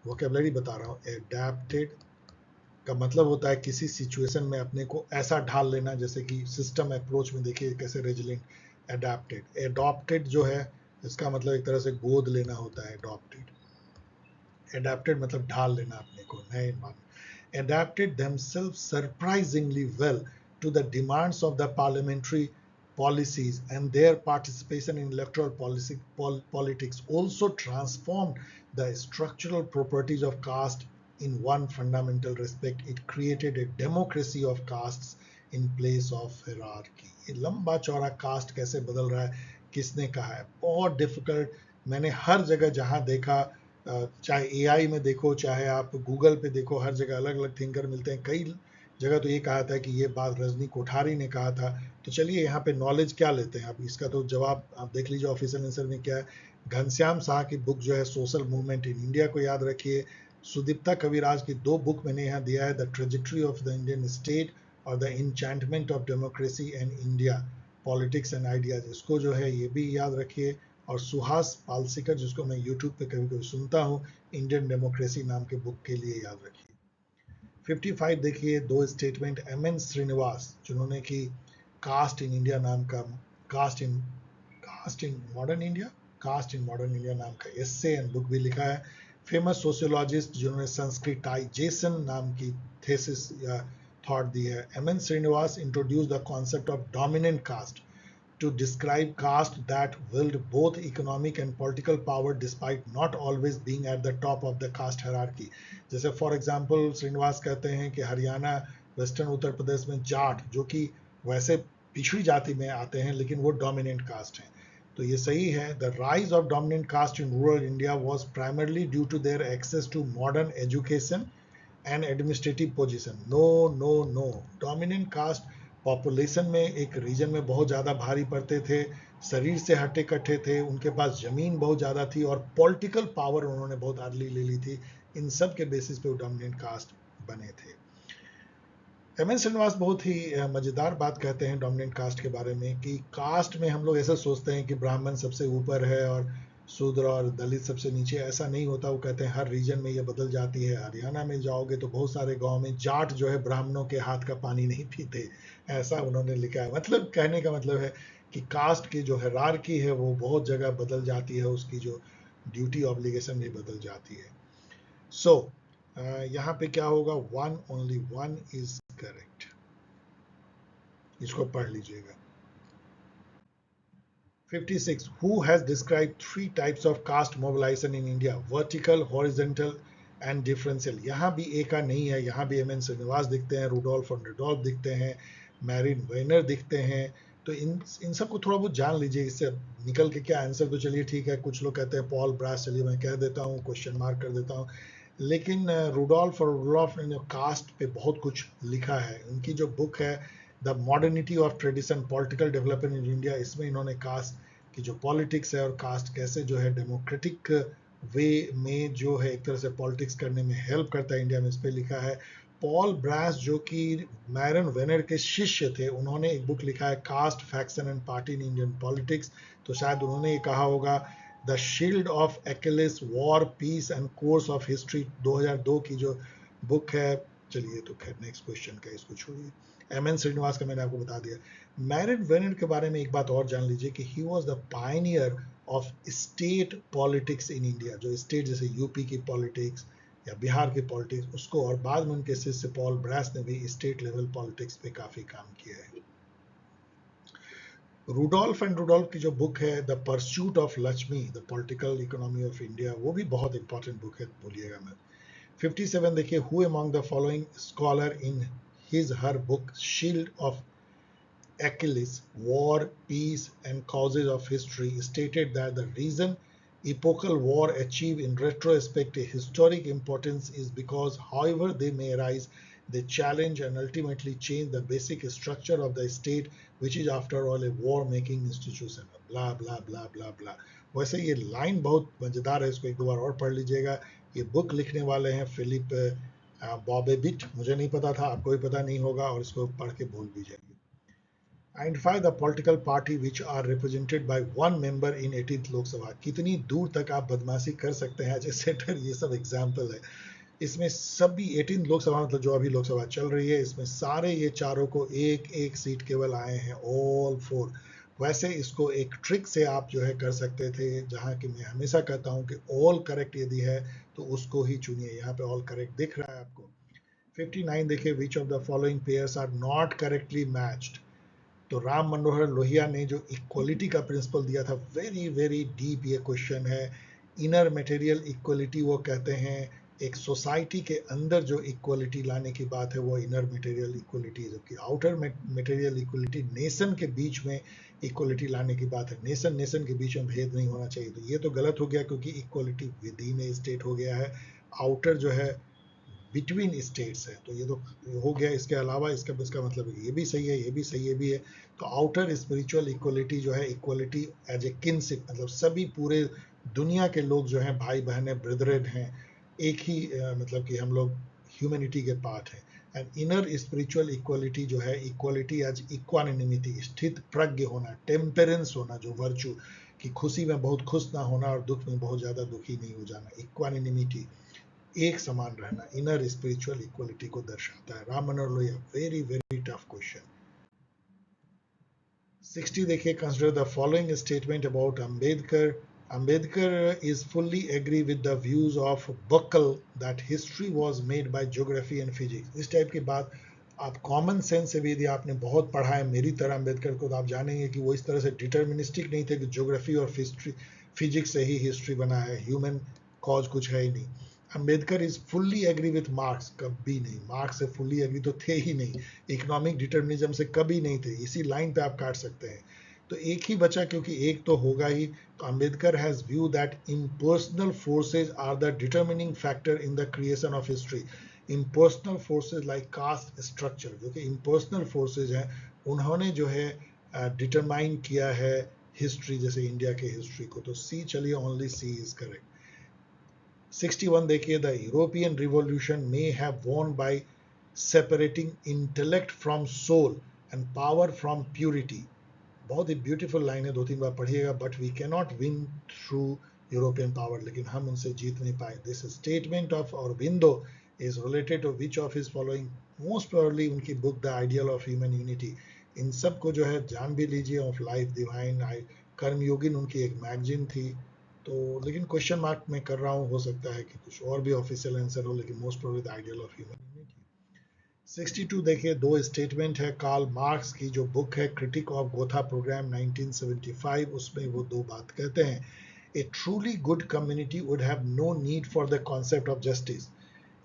वोकेबलरी बता रहा हूँ, एडेप्टेड का मतलब होता है किसी सिचुएशन में अपने को ऐसा ढाल लेना, जैसे कि सिस्टम अप्रोच में देखिए कैसे रेजिलेंट। एडेप्टेड, एडॉप्टेड जो है इसका मतलब एक तरह से गोद लेना होता है एडॉप्टेड। एडेप्टेड मतलब ढाल लेना अपने को नए environment. Adapted themselves surprisingly well to the demands of the parliamentary policies, and their participation in electoral politics also transformed the structural properties of caste in one fundamental respect. It created a democracy of castes in place of hierarchy. ये लंबा चौड़ा कास्ट कैसे बदल रहा है, किसने कहा है? बहुत डिफिकल्ट। मैंने हर जगह जहां देखा, चाहे एआई में देखो, चाहे आप गूगल पे देखो, हर जगह अलग अलग थिंकर मिलते हैं। कई जगह तो ये कहा था कि ये बात रजनी कोठारी ने कहा था। तो चलिए यहाँ पे नॉलेज क्या लेते हैं आप, इसका तो जवाब आप देख लीजिए ऑफिशियल आंसर में क्या है। घनश्याम शाह की बुक जो है सोशल मूवमेंट इन इंडिया को याद रखिए। सुदीप्ता कविराज की 2 बुक मैंने यहाँ दिया है, the trajectory of the Indian state और the enchantment of democracy and India politics and ideas, इसको जो है ये भी याद रखिए। और सुहास पालसीकर, जिसको मैं यूट्यूब पे कभी कभी सुनता हूँ, इंडियन डेमोक्रेसी नाम के बुक के लिए याद रखिए। 55 देखिए, 2 स्टेटमेंट एम एन श्रीनिवास जिन्होंने कि कास्ट इन इंडिया नाम का, caste in modern India, caste in modern India नाम का एस्से एंड बुक भी लिखा है। फेमस सोशियोलॉजिस्ट जिन्होंने संस्कृताइजेशन नाम की थेसिस या थॉट दी है। M N Srinivas introduce the concept of dominant caste to describe caste that wield both economic and political power despite not always being at the top of the caste hierarchy. जैसे फॉर एग्जांपल श्रीनिवास कहते हैं कि हरियाणा, वेस्टर्न उत्तर प्रदेश में जाट, जो कि वैसे पिछड़ी जाति में आते हैं लेकिन वो डोमिनेंट कास्ट हैं। तो ये सही है। The rise of dominant caste in rural India was primarily due to their access to modern education and administrative position. No no no, dominant caste population में एक रीजन में बहुत ज़्यादा भारी पड़ते थे, शरीर से हटे कट्टे थे, उनके पास ज़मीन बहुत ज़्यादा थी और पॉलिटिकल पावर उन्होंने बहुत अर्ली ले ली थी। इन सब के बेसिस पे वो डोमिनेंट कास्ट बने थे। एम एन श्रीनिवास बहुत ही मज़ेदार बात कहते हैं डोमिनेंट कास्ट के बारे में कि कास्ट में हम लोग ऐसा सोचते हैं कि ब्राह्मण सबसे ऊपर है और शूद्र और दलित सबसे नीचे, ऐसा नहीं होता। वो कहते हैं हर रीजन में ये बदल जाती है। हरियाणा में जाओगे तो बहुत सारे गांव में जाट जो है ब्राह्मणों के हाथ का पानी नहीं पीते, ऐसा उन्होंने लिखा है। मतलब कहने का मतलब है कि कास्ट की जो हायरार्की है वो बहुत जगह बदल जाती है, उसकी जो ड्यूटी ऑब्लिगेशन भी बदल जाती है। सो यहाँ पे क्या होगा, one, only one is correct. इसको पढ़ लीजिएगा। 56. Who has described 3 types of caste mobilization in India? Vertical, horizontal and differential. यहाँ भी एक का नहीं है, यहाँ भी एम एन श्रीनिवास दिखते हैं, रुडोल्फ और रुडोल्फ दिखते हैं, मैरिन वेनर दिखते हैं। तो इन सबको थोड़ा बहुत जान लीजिए, इससे निकल के क्या आंसर। तो चलिए ठीक है, कुछ लोग कहते हैं पॉल ब्रास, चलिए मैं कह देता हूँ, क्वेश्चन मार्क कर देता हूँ। लेकिन रुडोल्फ और रुडोल्फ ने कास्ट पे बहुत कुछ लिखा है। उनकी जो बुक है the modernity of tradition political development in India, इसमें इन्होंने कास्ट की जो पॉलिटिक्स है और कास्ट कैसे जो है डेमोक्रेटिक वे में जो है एक तरह से पॉलिटिक्स करने में हेल्प करता है इंडिया में, इस पर लिखा है। पॉल ब्रास जो कि मैरन वेनर के शिष्य थे, उन्होंने एक बुक लिखा है caste faction and party in Indian politics. तो शायद उन्होंने ये कहा होगा the shield of Achilles war peace and course of history 2002 की जो बुक है। चलिए तो खैर नेक्स्ट क्वेश्चन का, इसको छोड़िए। एम एन श्रीनिवास का मैंने आपको बता दिया। मैरिन वेनर के बारे में एक बात और जान लीजिए कि he was the Pioneer of state politics in India. जो स्टेट जैसे यूपी की पॉलिटिक्स या बिहार की पॉलिटिक्स, उसको, और बाद में उनके शिष्य पॉल ब्रास ने भी स्टेट लेवल पॉलिटिक्स पे काफी काम किया है। रुडोल्फ एंड रुडोल्फ की जो बुक है the pursuit of Lakshmi the political economy of India, वो भी बहुत इंपॉर्टेंट बुक है, भूलिएगा मत। 57 देखिए, who among the following scholar in his her book Shield of Achilles, War, Peace and Causes of History stated that the reason Epochal war achieve in retrospect a historic importance is because however they may arise, they challenge and ultimately change the basic structure of the state, which is after all a war making institution. Blah blah blah blah blah. वैसे ये लाइन बहुत मजेदार है, इसको एक दो बार और पढ़ लीजिएगा. ये बुक लिखने वाले हैं फिलिप बॉबेबिट. मुझे नहीं पता था, आपको भी पता नहीं होगा, और इसको पढ़ के भूल भी जाइए. Identify the political party which are represented by one member in 18th लोक सभा. कितनी दूर तक आप बदमाशी कर सकते हैं एज ए सेटर, ये सब एग्जाम्पल है. इसमें सभी 18 लोकसभा, मतलब जो अभी लोकसभा चल रही है, इसमें सारे ये चारों को एक एक सीट केवल आए हैं, ऑल फोर. वैसे इसको एक ट्रिक से आप जो है कर सकते थे, जहां कि मैं हमेशा कहता हूं कि ऑल करेक्ट यदि है तो उसको ही चुनिए. यहाँ पे ऑल करेक्ट दिख रहा है आपको. 59 देखिए, which of the following pairs are not correctly matched. तो राम मनोहर लोहिया ने जो इक्वलिटी का प्रिंसिपल दिया था, वेरी वेरी डीप ये क्वेश्चन है. इनर मटेरियल इक्वलिटी वो कहते हैं, एक सोसाइटी के अंदर जो इक्वलिटी लाने की बात है वो इनर मटेरियल इक्वलिटी है, जबकि आउटर मटेरियल इक्वलिटी नेशन के बीच में इक्वलिटी लाने की बात है. नेशन नेशन के बीच में भेद नहीं होना चाहिए. तो ये तो गलत हो गया, क्योंकि equality with in A state हो गया है, आउटर जो है बिटवीन स्टेट्स है. तो ये तो हो गया. इसके अलावा इसका मतलब ये भी सही है, ये भी सही है, भी है. तो आउटर स्पिरिचुअल इक्वलिटी जो है, इक्वलिटी एज ए किनशिप, मतलब सभी पूरे दुनिया के लोग जो हैं भाई बहन है, ब्रदरेड हैं, एक ही मतलब कि हम लोग ह्यूमैनिटी के पार्ट हैं. एंड इनर स्पिरिचुअल इक्वलिटी जो है, इक्वलिटी एज इक्वानिमिटी, स्थित प्रज्ञ होना, टेम्परेंस होना, जो वर्चू कि खुशी में बहुत खुश ना होना और दुख में बहुत ज़्यादा दुखी नहीं हो जाना, इक्वानिमिटी, एक समान रहना, इनर स्पिरिचुअल इक्वलिटी को दर्शाता है. Ram Manohar Lohia, very very tough question. 60 देखिए, consider the following statement about Ambedkar. Ambedkar is fully agree with the views of Buckle that history was made by geography and physics. इस टाइप की बात आप कॉमन सेंस से भी, यदि आपने बहुत पढ़ा है मेरी तरह अम्बेडकर को, तो आप जानेंगे कि वो इस तरह से डिटर्मिनिस्टिक नहीं थे कि ज्योग्राफी और फिजिक्स से ही हिस्ट्री बना है, ह्यूमन कॉज कुछ है ही नहीं. Ambedkar is fully agree with Marx, कभी नहीं. मार्क्स से फुल्ली एग्री तो थे ही नहीं, इकोनॉमिक डिटर्मिनिज्म से कभी नहीं थे. इसी लाइन पे आप काट सकते हैं. तो एक ही बचा, क्योंकि एक तो होगा ही. तो Ambedkar has view that impersonal forces are the determining factor in the creation of history. Impersonal forces like caste structure, जो कि इम्पर्सनल फोर्सेज हैं, उन्होंने जो है डिटरमाइन किया है हिस्ट्री, जैसे इंडिया के हिस्ट्री को. तो सी, चलिए ओनली सी इज करेक्ट. 61 देखिए, the European revolution may have won by separating intellect from soul and power from purity. बहुत ही ब्यूटीफुल लाइन है, दो तीन बार पढ़िएगा. But we can not win through European power, लेकिन हम उनसे जीत नहीं पाए. This statement of Aurobindo is related to which of his following. Most probably उनकी book the ideal of human unity. इन सब को जो है जान भी लीजिए. ऑफ लाइफ डिवाइन, कर्मयोगिन उनकी एक मैगजीन थी. तो लेकिन क्वेश्चन मार्क में कर रहा हूँ, हो सकता है कि कुछ और भी ऑफिशियल आंसर हो, लेकिन most probably the ideal of human unity. 62 देखिए, दो स्टेटमेंट है कार्ल मार्क्स की, जो बुक है क्रिटिक ऑफ गोथा प्रोग्राम 1975, उसमें वो दो बात कहते हैं. A truly good community would have no need for the concept of justice.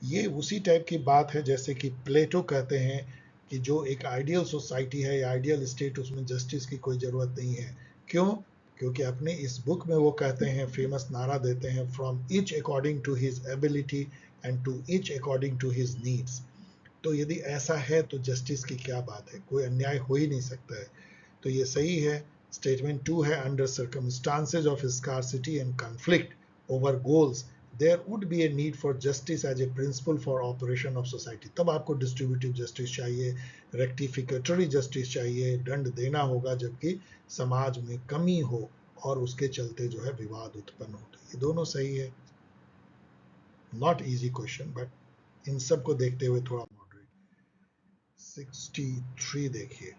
ये उसी टाइप की बात है जैसे कि प्लेटो कहते हैं कि जो एक आइडियल सोसाइटी है या आइडियल स्टेट, उसमें जस्टिस की कोई ज़रूरत नहीं है. क्यों? क्योंकि अपने इस बुक में वो कहते हैं, फेमस नारा देते हैं, from each according to his ability and to each according to his needs. तो यदि ऐसा है तो जस्टिस की क्या बात है, कोई अन्याय हो ही नहीं सकता है. तो ये सही है. स्टेटमेंट 2 है, under circumstances of scarcity and conflict over goals there would be a need for justice as a principle for operation of society. तब आपको डिस्ट्रीब्यूटिव जस्टिस चाहिए, रेक्टिफिकेटरी जस्टिस चाहिए, दंड देना होगा जबकि समाज में कमी हो और उसके चलते जो है विवाद उत्पन्न हो. तो ये दोनों सही है. Not easy question, but in सब को देखते हुए थोड़ा. 63 देखिए,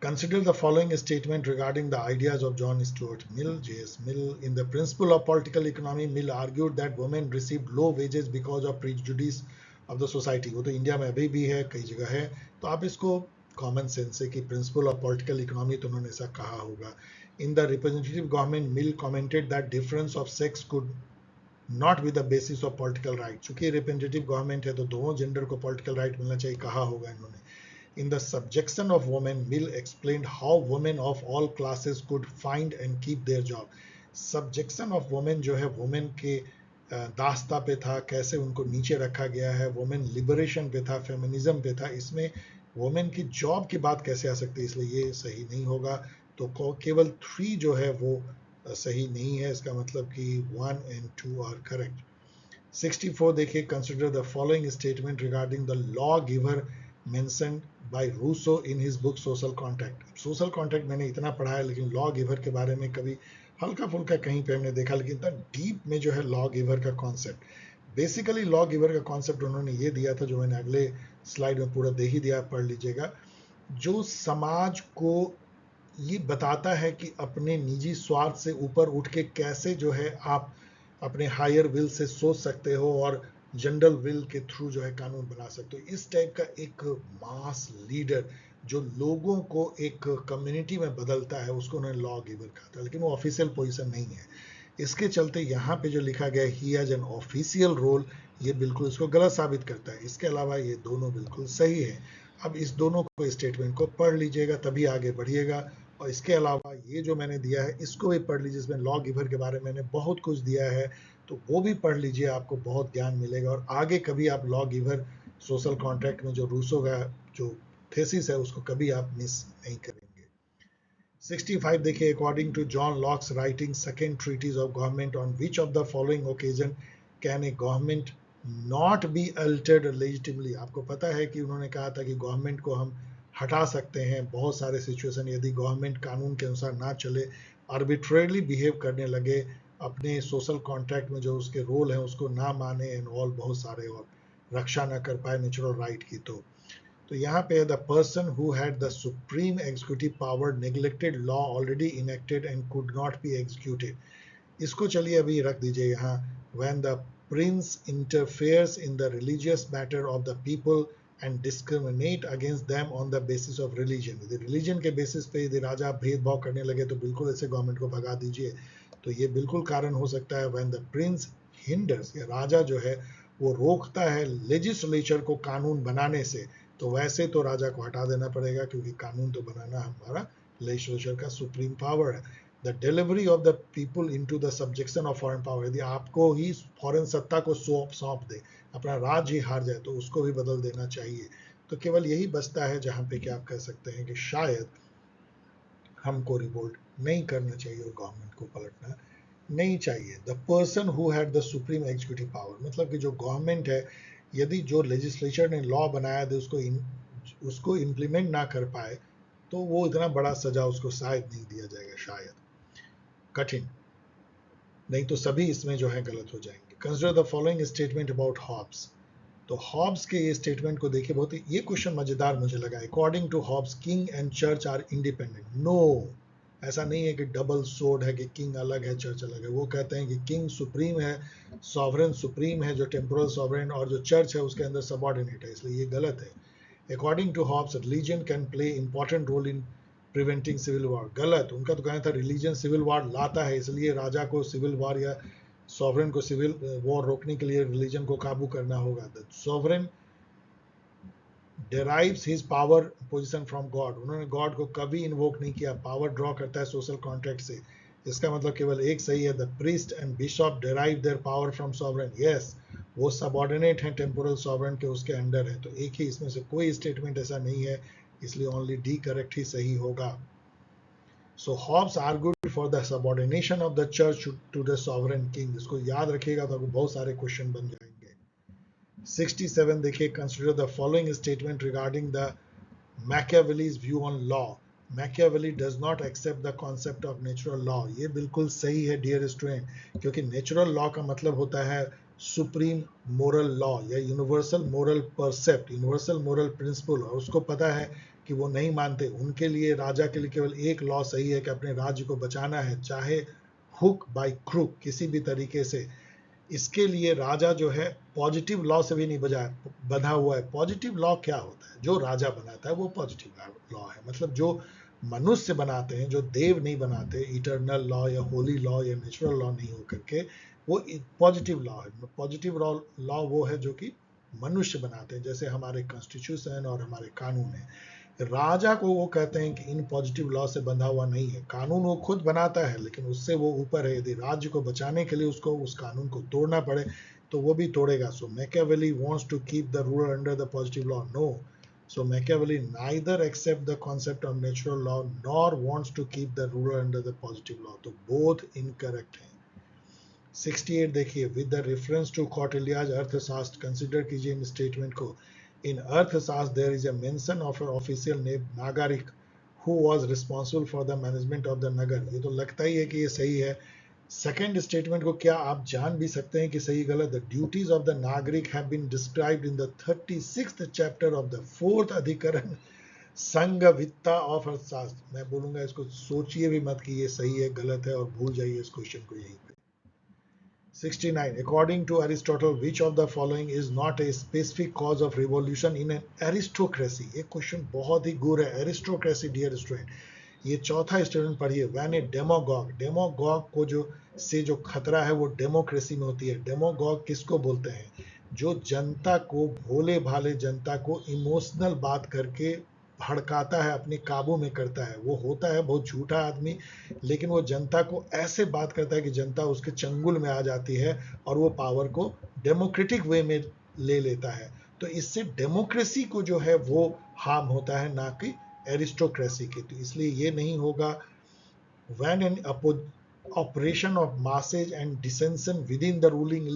consider the following statement regarding the ideas of John Stuart Mill, J.S. Mill. In the principle of political economy, Mill argued that women received low wages because of prejudice of the society. वो तो इंडिया में अभी भी है, कई जगह है. तो आप इसको कॉमन सेंस है कि प्रिंसिपल ऑफ पॉलिटिकल इकोनॉमी, तो उन्होंने ऐसा कहा होगा. In the representative government, mill commented that difference of sex could not with the basis of political right. चूंकि रिप्रेजेंटेटिव गवर्नमेंट है तो दोनों जेंडर को पॉलिटिकल राइट मिलना चाहिए, कहा होगा इन्होंने. In the subjection of women, Mill explained how women of all classes could find and keep their job. Subjection of women जो है वुमेन के दास्ता पे था, कैसे उनको नीचे रखा गया है, वुमेन लिबरेशन पे था, फेमिनिज्म पे था। इसमें वुमेन की जॉब की बात कैसे आ सकती है, इसलिए ये सही नहीं होगा। तो केवल 3 जो है वो सही नहीं है, इसका मतलब कि 1 and 2 आर करेक्ट। 64 देखिए, consider the following statement regarding the law giver mentioned by Rousseau in his book social contract. Social contract मैंने इतना पढ़ा है, लेकिन लॉ गिवर के बारे में कभी हल्का फुल्का कहीं पे हमने देखा, लेकिन इतना डीप में जो है लॉ गिवर का कॉन्सेप्ट, बेसिकली लॉ गिवर का कॉन्सेप्ट उन्होंने ये दिया था, जो मैंने अगले स्लाइड में पूरा दे ही दिया, पढ़ लीजिएगा। जो समाज को ये बताता है कि अपने निजी स्वार्थ से ऊपर उठ के कैसे जो है आप अपने हायर विल से सोच सकते हो और जनरल विल के थ्रू जो है कानून बना सकते हो। इस टाइप का एक मास लीडर जो लोगों को एक कम्युनिटी में बदलता है, उसको उन्होंने लॉ गिवर कहा था, लेकिन वो ऑफिशियल पोजीशन नहीं है। इसके चलते यहाँ पे जो लिखा गया he has an official role, ये बिल्कुल इसको गलत साबित करता है। इसके अलावा ये दोनों बिल्कुल सही है। अब इस दोनों को स्टेटमेंट को पढ़ लीजिएगा, तभी आगे बढ़िएगा। और इसके अलावा ये जो मैंने दिया है इसको भी पढ़ लीजिए, इसमें लॉ गिवर के बारे में मैंने बहुत कुछ दिया है, तो वो भी पढ़ लीजिए, आपको बहुत ज्ञान मिलेगा। और आगे कभी आप लॉ गिवर सोशल कॉन्ट्रैक्ट में जो रूसो का जो थेसिस है उसको कभी आप मिस नहीं करेंगे। 65 देखिए, according to John Locke's writing second treatise of government on which of the following occasion can a government not be altered legitimately. आपको पता है कि उन्होंने कहा था कि गवर्नमेंट को हम हटा सकते हैं बहुत सारे सिचुएशन, यदि गवर्नमेंट कानून के अनुसार ना चले, आर्बिट्रेरली बिहेव करने लगे, अपने सोशल कॉन्ट्रैक्ट में जो उसके रोल है उसको ना माने एंड ऑल, बहुत सारे, और रक्षा ना कर पाए नेचुरल राइट की। तो यहाँ पे the person who had the supreme executive power neglected law already enacted and could not be executed. इसको चलिए अभी रख दीजिए यहाँ। When the Prince interferes in the religious matter of the people and discriminate against them on the basis of religion. यदि रिलीजन के बेसिस पे यदि राजा भेदभाव करने लगे तो बिल्कुल ऐसे गवर्नमेंट को भगा दीजिए। तो ये बिल्कुल कारण हो सकता है। व्हेन द प्रिंस हिंडर्स, या राजा जो है वो रोकता है लेजिस्लेचर को कानून बनाने से, तो वैसे तो राजा को हटा देना पड़ेगा, क्योंकि कानून तो बनाना हमारा लेजिस्लेचर का सुप्रीम पावर है। The delivery of the people into the subjection of foreign power, यदि आपको ही फॉरेन सत्ता को सौंप दे, अपना राज्य ही हार जाए, तो उसको भी बदल देना चाहिए। तो केवल यही बचता है जहां पे कि आप कह सकते हैं कि शायद हमको रिवोल्ट नहीं करना चाहिए और गवर्नमेंट को पलटना नहीं चाहिए। The person who had the supreme executive power, मतलब कि जो गवर्नमेंट है, यदि जो लेजिस्लेचर ने लॉ बनाया था उसको इम्प्लीमेंट ना कर पाए, तो वो इतना बड़ा सजा उसको शायद नहीं दिया जाएगा, शायद, कठिन, नहीं तो सभी इसमें जो है गलत हो जाएंगे। Consider the following statement about Hobbes. तो हॉब्स के ये स्टेटमेंट को देखिए, बहुत ही ये क्वेश्चन मजेदार मुझे लगा। According to Hobbes king and church are independent. No, ऐसा नहीं है कि डबल सोर्ड है कि किंग अलग है चर्च अलग है। वो कहते हैं कि किंग सुप्रीम है, सॉवरेन सुप्रीम है, जो टेम्पोरल सॉवरेन, और जो चर्च है उसके अंदर सबऑर्डिनेट है, इसलिए ये गलत है। According to Hobbes religion can play important role in preventing civil war. गलत, उनका तो कहना था रिलीजन सिविल वॉर लाता है, इसलिए राजा को सिविल वॉर या सॉवरेन को सिविल वॉर रोकने के लिए रिलीजन को काबू करना होगा। The sovereign derives his power position from God। उन्होंने गॉड को कभी इन्वोक नहीं किया, पावर ड्रॉ करता है सोशल कॉन्ट्रैक्ट से। इसका मतलब केवल एक सही है। The priest and bishop derive their power from sovereign। Yes, वो सबऑर्डिनेट हैं टेम्पोरल सॉवरेन के, उसके अंडर है। तो एक ही इसमें से कोई स्टेटमेंट ऐसा नहीं है, इसलिए ओनली डी करेक्ट ही सही होगा। So Hobbes argued for the subordination of the church to the sovereign king. इसको याद रखिएगा तो बहुत सारे क्वेश्चन बन जाएंगे। 67 देखिए, consider the following statement regarding the Machiavelli's view on law। Machiavelli does not accept the concept of natural law। ये बिल्कुल सही है डियर स्टूडेंट, क्योंकि नेचुरल लॉ का मतलब होता है सुप्रीम मोरल लॉ या universal moral precept, universal moral principle, और उसको पता है कि वो नहीं मानते। उनके लिए, राजा के लिए केवल एक लॉ सही है कि अपने राज्य को बचाना है, चाहे हुक बाय क्रूक, किसी भी तरीके से। इसके लिए राजा जो है पॉजिटिव लॉ से भी नहीं बंधा हुआ है। पॉजिटिव लॉ क्या होता है? जो राजा बनाता है वो पॉजिटिव लॉ है। मतलब जो मनुष्य बनाते हैं, जो देव नहीं बनाते, इटर्नल लॉ या होली लॉ या नेचुरल लॉ नहीं हो करके, वो पॉजिटिव लॉ है। पॉजिटिव लॉ वो है जो कि मनुष्य बनाते हैं, जैसे हमारे कॉन्स्टिट्यूशन और हमारे कानून है। राजा को वो कहते हैं कि इन पॉजिटिव लॉ से बंधा हुआ नहीं है, कानून वो खुद बनाता है लेकिन उससे वो ऊपर है। यदि राज्य को बचाने के लिए उसको उस कानून को तोड़ना पड़े तो वो भी तोड़ेगा। So Machiavelli wants to keep the ruler under the positive law, no. So Machiavelli neither accept the concept of natural law nor wants to keep the ruler under the positive law. तो both incorrect हैं। 68 देखिए, with the reference to Kautilya's अर्थशास्त्र, कंसिडर कीजिए इन स्टेटमेंट को। In अर्थशास्त्र there is a mention of an official named Nagarik who was responsible for the management of the नगर। ये तो लगता ही है कि ये सही है। सेकेंड स्टेटमेंट को क्या आप जान भी सकते हैं कि सही गलत? द ड्यूटीज ऑफ द नागरिक have been described in the 36th chapter of the 4th अधिकरण संघ वित्ता ऑफ अर्थशास्त्र। मैं बोलूंगा इसको सोचिए भी मत कि ये सही है गलत है, और भूल जाइए इस क्वेश्चन को यहीं पे। 69 according to Aristotle which of the following is not a specific cause of revolution in an aristocracy। ये क्वेश्चन बहुत ही गुर है। एरिस्टोक्रेसी डियर स्टूडेंट, ये चौथा स्टेटमेंट पढ़िए। व्हेन ए डेमोगॉग, डेमोगॉग को जो खतरा है वो डेमोक्रेसी में होती है। डेमोगॉग किसको बोलते हैं? जो जनता को, भोले भाले जनता को इमोशनल बात करके भड़काता है, अपने काबू में करता है। वो होता है बहुत झूठा आदमी, लेकिन वो जनता को ऐसे बात करता है कि जनता उसके चंगुल में आ जाती है और वो पावर को डेमोक्रेटिक वे में ले लेता है। तो इससे डेमोक्रेसी को जो है वो हार्म होता है, ना कि एरिस्टोक्रेसी की। तो इसलिए ये नहीं होगा। When an operation of masses and डिसेंशन with in the ruling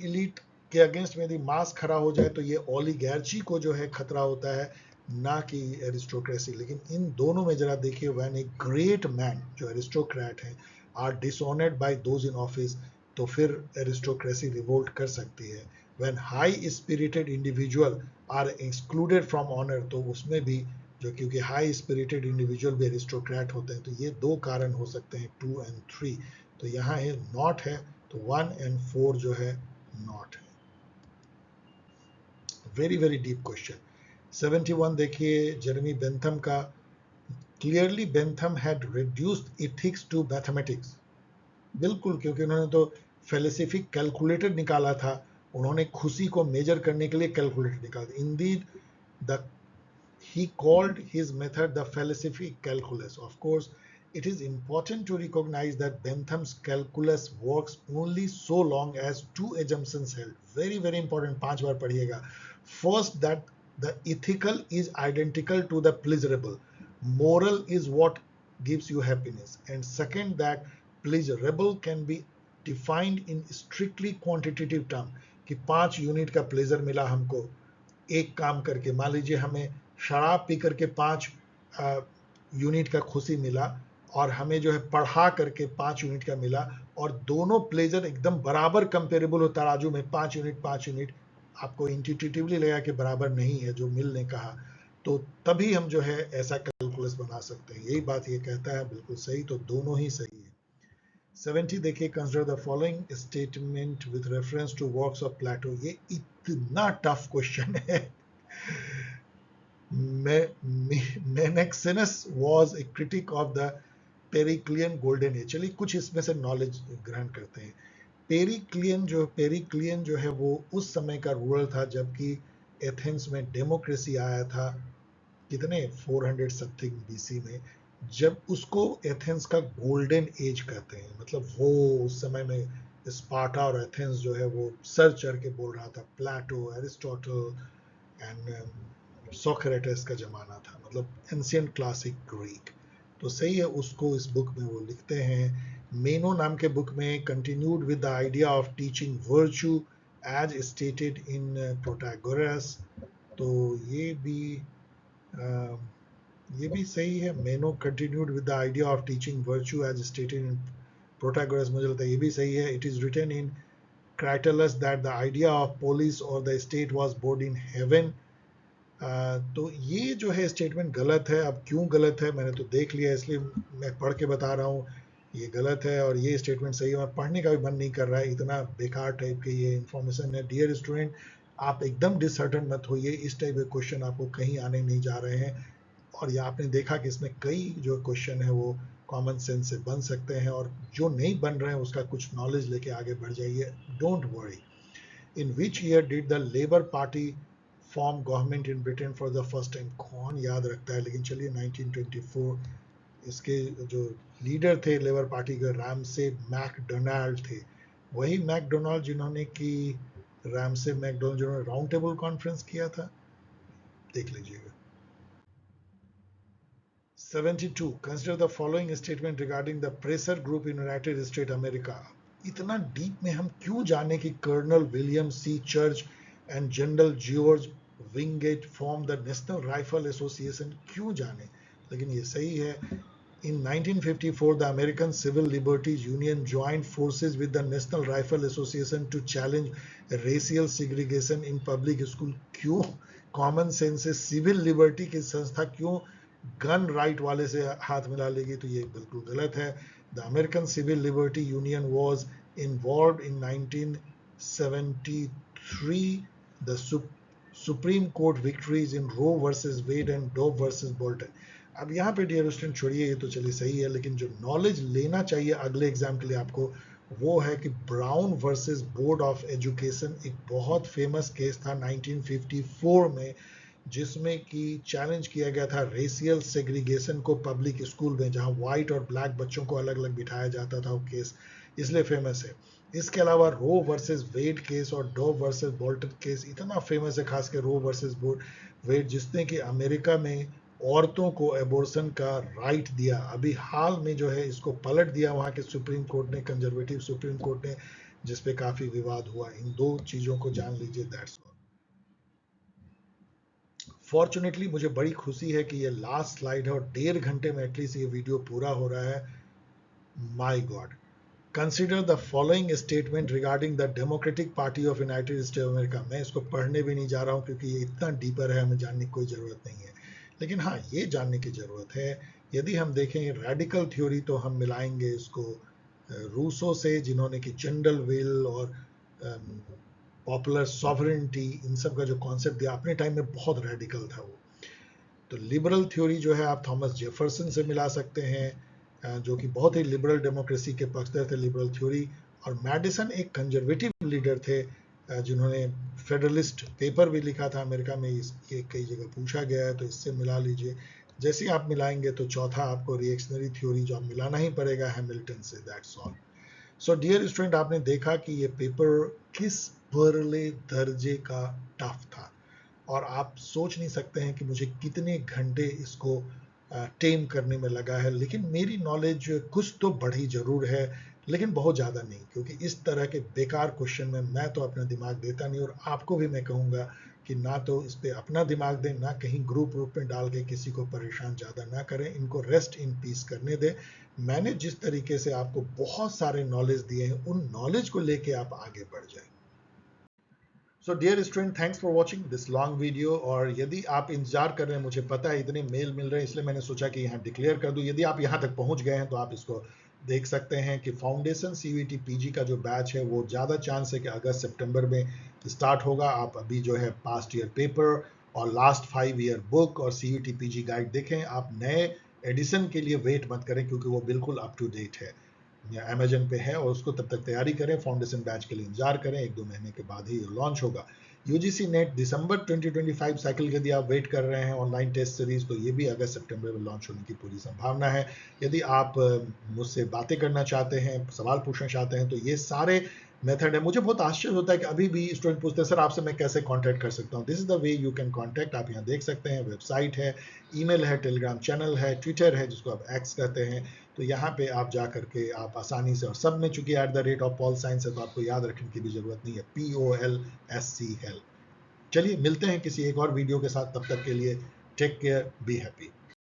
elite के अगेंस्ट में यदि मास खड़ा हो जाए तो ये ओलिगार्ची को जो है खतरा होता है, ना कि एरिस्टोक्रेसी। लेकिन इन दोनों में जरा देखिए, व्हेन ए ग्रेट मैन, जो एरिस्टोक्रेट है, are dishonoured by those in office, तो फिर एरिस्टोक्रेसी रिवोल्ट कर सकती है। When high spirited individual are excluded from honour, तो उसमें भी जो, क्योंकि हाई स्पिरिटेड इंडिविजुअल भी एरिस्टोक्रेट होते हैं। तो ये दो कारण हो सकते हैं, 2 और 3। तो यहाँ है नॉट है, तो 1 और 4 जो है नॉट है। Very very deep question. 71 देखिए, जेरेमी बेंथम का। Clearly Bentham had reduced ethics to mathematics. बिल्कुल, क्योंकि उन्होंने तो फेलिसिफिक कैलकुलेटर निकाला था। उन्होंने खुशी को मेजर करने के लिए कैलकुलेटर निकाला। Indeed the he called his method the falsific calculus. Of course, it is important to recognize that Bentham's calculus works only so long as two assumptions held. Very very important, 5 बार पढ़िएगा। First, that the ethical is identical to the pleasurable. Moral is what gives you happiness. And second, that pleasurable can be defined in strictly quantitative term, कि 5 यूनिट का प्लेजर मिला हमको एक काम करके। मान लीजिए हमें शराब पी करके 5 यूनिट का खुशी मिला, और हमें जो है पढ़ा करके 5 यूनिट का मिला, और दोनों प्लेजर एकदम बराबर कंपेरेबल हो तराजू में, 5 यूनिट 5 यूनिट, आपको इंट्यूटिवली लगा कि बराबर नहीं है जो मिल ने कहा, तो तभी हम जो है ऐसा कैलकुलस बना सकते हैं। यही बात ये कहता है, बिल्कुल सही। तो दोनों ही सही है। 70 देखिए, consider the following statement with reference to works of Plato. ये इतना टफ क्वेश्चन है। Menexenus was a critic of the Periclean golden age। चलिए कुछ इसमें से नॉलेज ग्रहण करते हैं। पेरिक्लियन जो है वो उस समय का रूलर था जबकि एथेंस में डेमोक्रेसी आया था, कितने 400 समथिंग बीसी में, जब उसको एथेंस का गोल्डन एज कहते हैं। मतलब वो उस समय में स्पार्टा और एथेंस जो है वो सर चढ़ के बोल रहा था। प्लेटो, एरिस्टोटल एंड सोक्रेटिस का जमाना था, मतलब एंशिएंट क्लासिक ग्रीक। तो सही है, उसको इस बुक में वो लिखते हैं। मेनो नाम के बुक में continued with the idea of teaching virtue as stated in Protagoras. तो ये भी सही है। Meno continued with the idea of teaching virtue as stated in Protagoras, मुझे लगता है ये भी सही है। It is written in Cratylus that the idea of polis और the state was born in heaven. तो ये जो है स्टेटमेंट गलत है। अब क्यों गलत है मैंने तो देख लिया, इसलिए मैं पढ़ के बता रहा हूँ ये गलत है, और ये स्टेटमेंट सही है। मैं पढ़ने का भी मन नहीं कर रहा है, इतना बेकार टाइप की ये इन्फॉर्मेशन है। डियर स्टूडेंट, आप एकदम डिसहर्टन मत होइए, इस टाइप के क्वेश्चन आपको कहीं आने नहीं जा रहे हैं। और ये आपने देखा कि इसमें कई जो क्वेश्चन है वो कॉमन सेंस से बन सकते हैं, और जो नहीं बन रहे हैं उसका कुछ नॉलेज लेके आगे बढ़ जाइए। Don't worry. In which year did the labour party form government in Britain for the first time? कौन याद रखता है, लेकिन चलिए 1924। इसके जो लीडर थे लेबर पार्टी के, रामसे मैकडोनाल्ड थे। वही मैकडोनाल्ड जिन्होंने की रामसे मैकडोनाल्ड जिन्होंने राउंड टेबल कॉन्फ्रेंस किया था, देख लीजिएगा। 72. Consider the following statement regarding the Presser Group in United States America. इतना डीप में हम क्यों जाने कि colonel William C Church and general George Wingate form the National Rifle Association, क्यों जाने, लेकिन ये सही है। In 1954, the American Civil Liberties Union joined forces with the National Rifle Association to challenge racial segregation in public school. क्यों? कॉमन सेंस से सिविल लिबर्टी की संस्था क्यों गन राइट वाले से हाथ मिला लेगी? तो ये बिल्कुल गलत है। The American Civil Liberties Union was involved in 1973 the Supreme Court victories in Roe versus Wade and Doe versus Bolton. अब यहाँ पे डियर स्टूडेंट छोड़िए, ये तो चलिए सही है, लेकिन जो नॉलेज लेना चाहिए अगले एग्जाम के लिए आपको, वो है कि brown versus board of education एक बहुत फेमस केस था 1954 में, जिसमें कि चैलेंज किया गया था रेशियल सेग्रीगेशन को पब्लिक स्कूल में, जहां व्हाइट और ब्लैक बच्चों को अलग अलग बिठाया जाता था। वो केस इसलिए फेमस है। इसके अलावा रो वर्सेस वेड केस और डॉब वर्सेस बोल्टन केस इतना फेमस है, खासकर रो वर्सेस वेड, जिसने कि अमेरिका में औरतों को एबॉर्शन का राइट दिया। अभी हाल में जो है इसको पलट दिया वहां के सुप्रीम कोर्ट ने, कंजर्वेटिव सुप्रीम कोर्ट ने, जिसपे काफी विवाद हुआ। इन दो चीजों को जान लीजिए, दैट्स ऑल। फॉर्चुनेटली मुझे बड़ी खुशी है कि ये लास्ट स्लाइड है और 1.5 घंटे में एटलीस्ट ये वीडियो पूरा हो रहा है। My God. Consider the following statement regarding the democratic party of United states of America. मैं इसको पढ़ने भी नहीं जा रहा हूं क्योंकि ये इतना डीपर है, हमें जानने की कोई जरूरत नहीं है, लेकिन हाँ ये जानने की जरूरत है। यदि हम देखें रेडिकल थ्योरी, तो हम मिलाएंगे इसको रूसो से, जिन्होंने कि जनरल विल और पॉपुलर सॉवरेनिटी, इन सब का जो कॉन्सेप्ट दिया अपने टाइम में बहुत रेडिकल था वो। तो लिबरल थ्योरी जो है आप थॉमस जेफरसन से मिला सकते हैं, जो कि बहुत ही लिबरल डेमोक्रेसी के पक्षधर थे, लिबरल थ्योरी। और मैडिसन एक कंजर्वेटिव लीडर थे, जिन्होंने फेडरलिस्ट पेपर भी लिखा था अमेरिका में, ये कई जगह पूछा गया है, तो इससे मिला लीजिए। जैसे ही आप मिलाएंगे तो चौथा आपको रिएक्शनरी थ्योरी जो आप मिलाना ही पड़ेगा हैमिल्टन से, that's all. So dear student, आपने देखा कि ये पेपर किस परले दर्जे का टफ था, और आप सोच नहीं सकते हैं कि मुझे कितने घंटे इसको टेम करने में लगा है। लेकिन मेरी नॉलेज कुछ तो बढ़ी जरूर है, लेकिन बहुत ज़्यादा नहीं, क्योंकि इस तरह के बेकार क्वेश्चन में मैं तो अपना दिमाग देता नहीं, और आपको भी मैं कहूँगा कि ना तो इस पर अपना दिमाग दें, ना कहीं ग्रुप में डाल के किसी को परेशान ज़्यादा ना करें, इनको रेस्ट इन पीस करने दें। मैंने जिस तरीके से आपको बहुत सारे नॉलेज दिए हैं, उन नॉलेज को लेके आप आगे बढ़ जाएं। So dear student, thanks for watching this long video. और यदि आप इंतजार कर रहे हैं, मुझे पता है इतने मेल मिल रहे हैं, इसलिए मैंने सोचा कि यहाँ डिक्लेयर कर दूं। यदि आप यहाँ तक पहुँच गए हैं तो आप इसको देख सकते हैं कि फाउंडेशन सीयूईटी पीजी का जो बैच है वो ज़्यादा चांस है कि अगस्त सितंबर में स्टार्ट होगा। आप अभी जो है पास्ट ईयर पेपर और लास्ट 5 ईयर बुक और सीयूईटी पीजी गाइड देखें। आप नए एडिशन के लिए वेट मत करें, क्योंकि वो बिल्कुल अप टू डेट है, अमेजन पे है, और उसको तब तक तैयारी करें। फाउंडेशन बैच के लिए इंतजार करें, 1-2 महीने के बाद ही लॉन्च होगा। यूजीसी नेट दिसंबर 2025 साइकिल के लिए आप वेट कर रहे हैं ऑनलाइन टेस्ट सीरीज, तो ये भी अगस्त सितंबर में लॉन्च होने की पूरी संभावना है। यदि आप मुझसे बातें करना चाहते हैं, सवाल पूछना चाहते हैं, तो ये सारे मेथड है। मुझे बहुत आश्चर्य होता है कि अभी भी स्टूडेंट पूछते हैं सर आपसे मैं कैसे कांटेक्ट कर सकता हूं। This is the way you can contact. आप यहां देख सकते हैं, वेबसाइट है, ईमेल है, टेलीग्राम चैनल है, ट्विटर है जिसको आप एक्स कहते हैं। तो यहाँ पे आप जा करके आप आसानी से, और सब में चूंकि @PaulScience है तो आपको याद रखने की भी जरूरत नहीं है, POLSC हेल्प। चलिए मिलते हैं किसी एक और वीडियो के साथ, तब तक के लिए टेक केयर, बी हैप्पी।